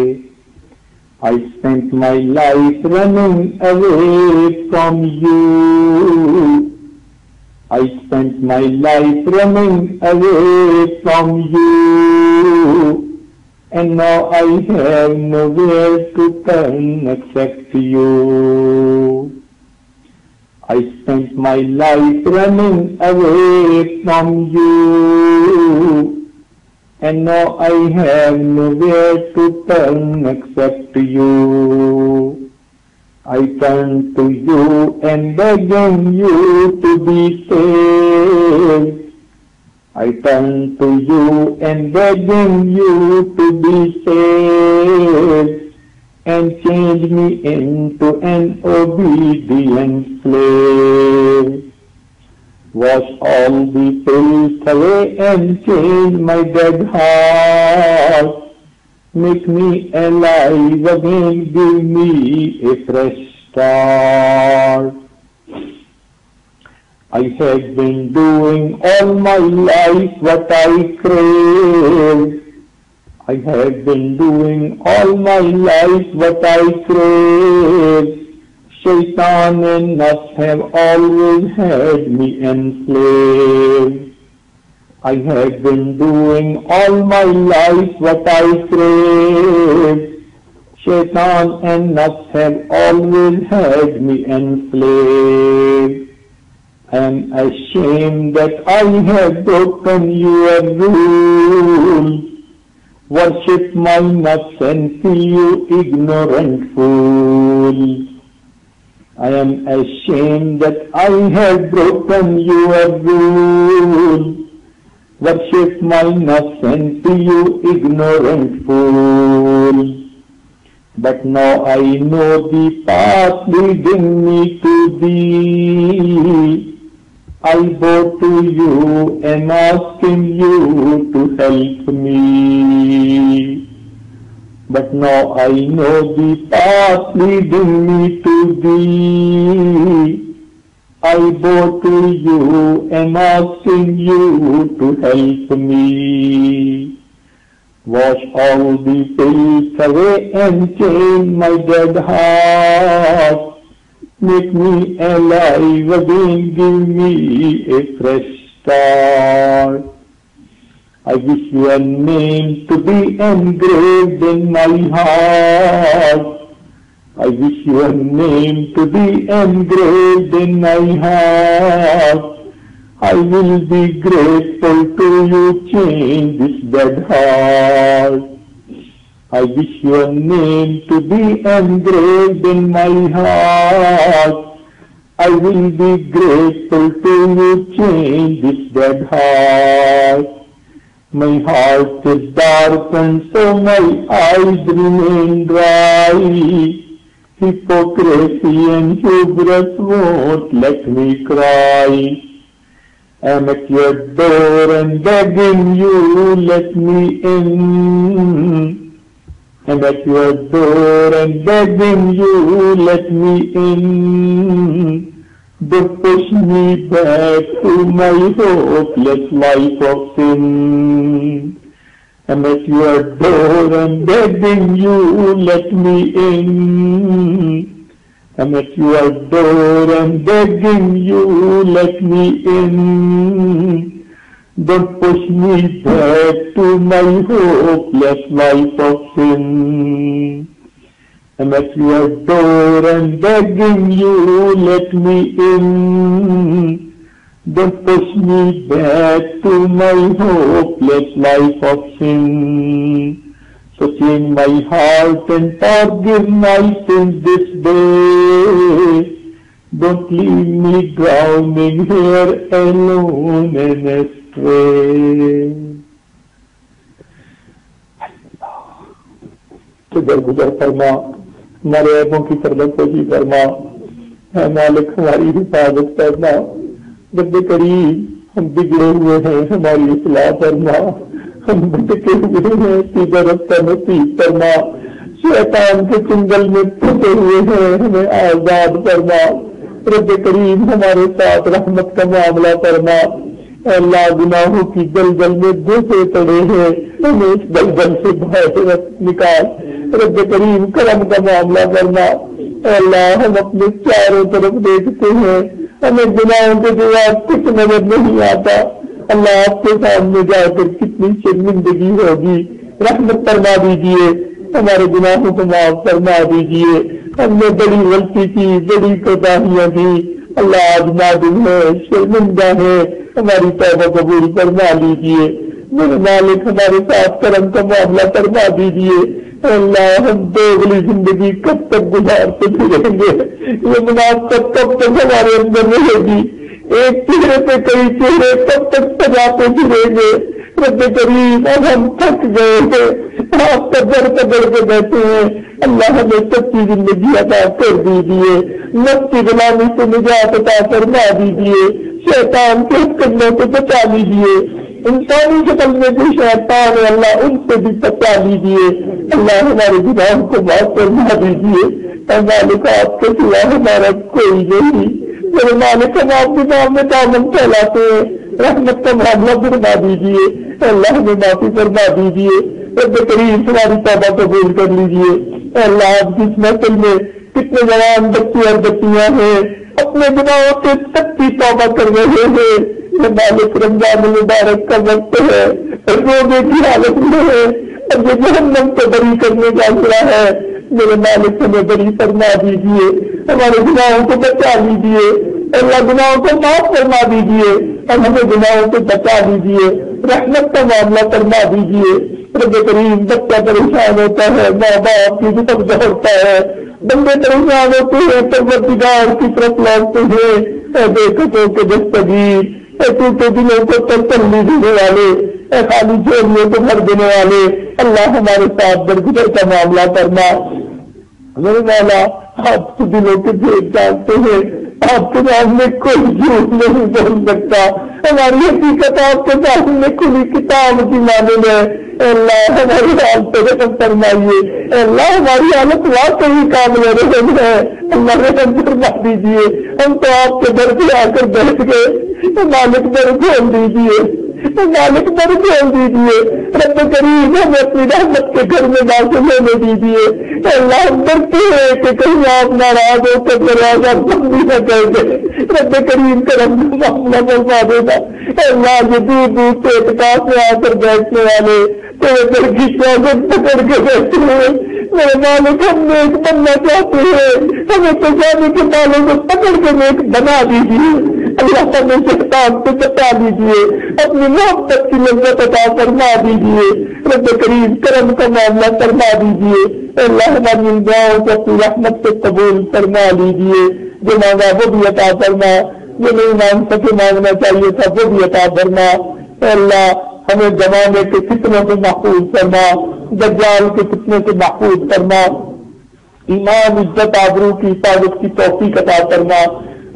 I spent my life running away from you. I spent my life running away from you. And now I have nowhere to turn except you. I spent my life running away from you, and now I have nowhere to turn except you. I turn to you and begging you to be saved. I turn to you and begging you to be saved. And change me into an obedient slave. Wash all the filth away and change my dead heart. Make me alive again, give me a fresh start. I have been doing all my life what I crave. I have been doing all my life what I crave. Shaitan and nafs have always had me enslaved. I have been doing all my life what I crave. Shaitan and nafs have always had me enslaved. I am ashamed that I have broken your rules. Worship my nafs and see you ignorant fools. I am ashamed that I have broken your rules. Worship my innocent, you ignorant fool. But now I know the path leading me to thee. I bow to you and asking you to help me. But now I know the path leading me to thee. I bow to you and asking you to help me. Wash all the filth away and change my dead heart. Make me alive again, give me a fresh start. I wish your name to be engraved in my heart. I wish your name to be engraved in my heart. I will be grateful to you, change this dead heart. I wish your name to be engraved in my heart. I will be grateful to you, change this dead heart. My heart is darkened, so my eyes remain dry. Hypocrisy and hubris won't let me cry. I'm at your door and begging you, let me in. I'm at your door and begging you, let me in. Don't push me back to my hopeless life of sin. I'm at your door and begging you, let me in. I'm at your door and begging you, let me in. Don't push me back to my hopeless life of sin. I'm at your door and begging you, let me in. Don't push me back to my hopeless life of sin. So change my heart and forgive my sins this day. Don't leave me drowning here alone and astray. تو درگزر فرما, ہمارے عیبوں کی پردہ فرما, اے مالک ہماری حفاظت کرنا. رب کریم ہم بگڑے ہوئے ہیں, ہماری اصلاح فرما. ہم بھٹکے ہوئے ہیں, سیدھا رستہ نصیب فرما. شیطان کے چنگل میں پھنسے ہوئے ہیں, ہمیں آزاد فرما. رب کریم ہمارے ساتھ رحمت کا معاملہ فرما. اے اللہ گناہوں کی دلدل میں گھسے پڑے ہیں, ہمیں اس دلدل سے باہر نکال. رب کریم کرم کا معاملہ کرنا. اے اللہ ہم اپنے چاروں طرف دیکھتے ہیں, ہمیں گناہوں کے جواب کچھ نظر نہیں آتا. اللہ آپ کے سامنے جا کر کتنی شرمندگی ہوگی. رحمت فرما دیجیے, ہمارے گناہوں کو معاف فرما دیجیے. ہم نے بڑی غلطی کی, بڑی کوتاہیاں کی. اللہ آج نادم ہے, شرمندہ ہے, ہماری توبہ قبول فرما لیجیے. میرے مالک ہمارے ساتھ کرم کا معاملہ فرما دیجیے. اللہ ہم دوگلی زندگی کب تک گزارتے پھریں گے؟ یہ منافقت کب تک ہمارے اندر رہے گی؟ ایک چہرے پہ کئی چہرے کب تک سجاتے پھریں گے؟ رب کریم اب ہم تھک گئے ہیں, آپ کا در پکڑ کے بیٹھے ہیں. اللہ ہمیں سچی زندگی عطا کر دیجیے. نفس کی غلامی سے نجات عطا فرما دیجیے. شیطان کے حکموں سے بچا لیجیے. انسانی شکل میں جو شیطان ہے اللہ ان سے بھی بچا لیجیے. اللہ ہمارے گناہوں کو معاف فرما دیجیے. اے مالک آپ کے سوا ہمارا کوئی نہیں. میرے مالک ہم آپ کے نام میں دامن پھیلاتے ہیں, رحمت کا معاملہ فرما دیجیے. اللہ ہمیں معافی فرما دیجیے. رب کریم ہماری توبہ قبول کر لیجیے. اللہ آپ جس محفل میں کتنے جوان بچے اور بچیاں ہیں اپنے گناہوں سے سچی توبہ کر رہے ہیں. مالک رمضان المبارک کا وقت ہے, روزے کی حالت میں ہے, اور یہ جہنم کو بری کرنے کا اشارہ ہے. میرے مالک ہمیں بری فرما دیجیے, ہمارے گناہوں کو بچا لیجیے. اللہ گناہوں کو معاف فرما دیجیے اور ہمیں گناہوں سے بچا دیجیے. رحمت کا معاملہ فرما دیجیے. رب کریم بچہ پریشان ہوتا ہے, ماں باپ کی طرف دوڑتا ہے, بندے پریشان ہوتے ہیں, پروردگار کی طرف لوٹتے ہیں. اے بے قصوں کے دستگیر, ٹوٹے دلوں کو تسلی دینے والے، خالی جوڑیوں کو بھر دینے والے، اللہ ہمارے ساتھ درگزر کا معاملہ کرنا۔ میرے مولا آپ کے دلوں کے بھید جانتے ہیں، آپ کے سامنے کوئی جھوٹ نہیں بول سکتا، ہماری حقیقت آپ کے سامنے کھلی کتاب کی مانند ہے۔ اللہ ہماری حالت رحم فرمائیے، اللہ ہماری حالت واقعی قابل رحم ہے، اللہ رحم فرما دیجیے۔ ہم تو آپ کے در پہ آ کر بیٹھ گئے، مالک در کھول دیجیے، مالک در کھول دیجیے، رب کریم ہمیں اپنی رحمت کے گھر میں داخل ہونے دیجیے۔ اللہ ہم ڈرتے ہیں کہ کہیں آپ ناراض ہو کر دروازہ بند بھی نہ کر دے، رب کریم کرم کا معاملہ فرما دینا۔ اللہ یہ دور دور سے اعتکاف میں آ کر بیٹھنے والے تیرے در کی چادر پکڑ کے بیٹھے ہوئے میرے مالک ہم نیک بننا چاہتے ہیں، ہمیں پچانے کے بالوں کو پکڑ کے نیک بنا دیجیے۔ اللہ ہمیں شیطان سے بچا دیجیے، اپنی محبت کی لذت عطا فرما دیجیے، رب کریم کرم کا معاملہ فرما دیجیے۔ اللہ ہماری ان دعاؤں کو اپنی رحمت سے قبول فرما لیجیے، جو مانگا وہ بھی عطا فرما، جو نہیں مانگ سکے مانگنا چاہیے تھا وہ بھی عطا فرما۔ اللہ ہمیں زمانے کے فتنوں سے محفوظ فرما، دجال کے فتنے سے محفوظ فرما، ایمان عزت آبرو کی حفاظت کی توفیق عطا فرما۔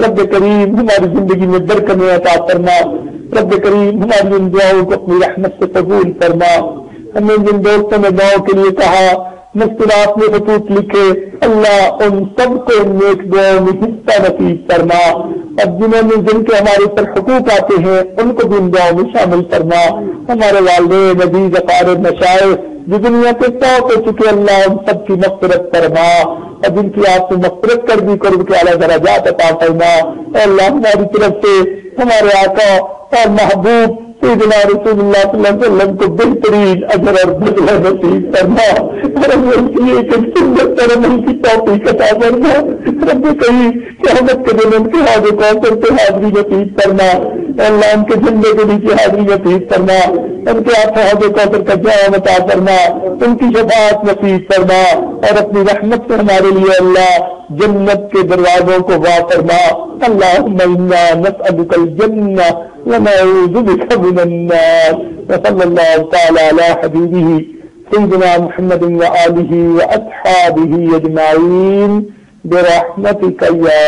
رب کریم ہماری زندگی میں برکتیں عطا فرما، رب کریم ہماری ان دعاؤں کو اپنی رحمت سے قبول فرما۔ ہمیں جن دوستوں نے دعاؤں کے لیے کہا، مشکلات میں خطوط لکھے، اللہ ان سب کو نیک دعاؤں میں حصہ نصیب فرما، اب جن کے ہمارے پر حقوق آتے ہیں ان کو بھی ان دعاؤں میں شامل فرما۔ ہمارے والدین عزیز اقارب مشائخ جو دنیا کے فوت ہو چکے، اللہ ان سب کی مغفرت فرما، اور جن کی آپ سے مغفرت کر دی قرب کے اعلیٰ درجات عطا فرما۔ اے اللہ ہماری طرف سے ہمارے آقا اور محبوب سیدنا رسول اللہ صلی اللہ علیہ وسلم کو بہترین اجر اور بدلہ نصیب فرما، اور ہم کی ایک سنت پر عمل کی توفیق عطا فرما۔ رب کہیں قیامت کے دن ان کے حوض کوثر پہ حاضری نصیب فرما، اللہ ان کے جھنڈے کے نیچے حاضری نصیب فرما، ان کے ہاتھ حوض کوثر کا جام عطا فرما، ان کی شفاعت نصیب فرما، اور اپنی رحمت سے ہمارے لیے اللہ جنت کے دروازوں کو وا فرما۔ اللہم انا نسألک الجنہ ونعوذ بک من النار، وصلی اللہ تعالی علی حبیبہ سیدنا محمد وآلہ واصحابہ اجمعین برحمتک یا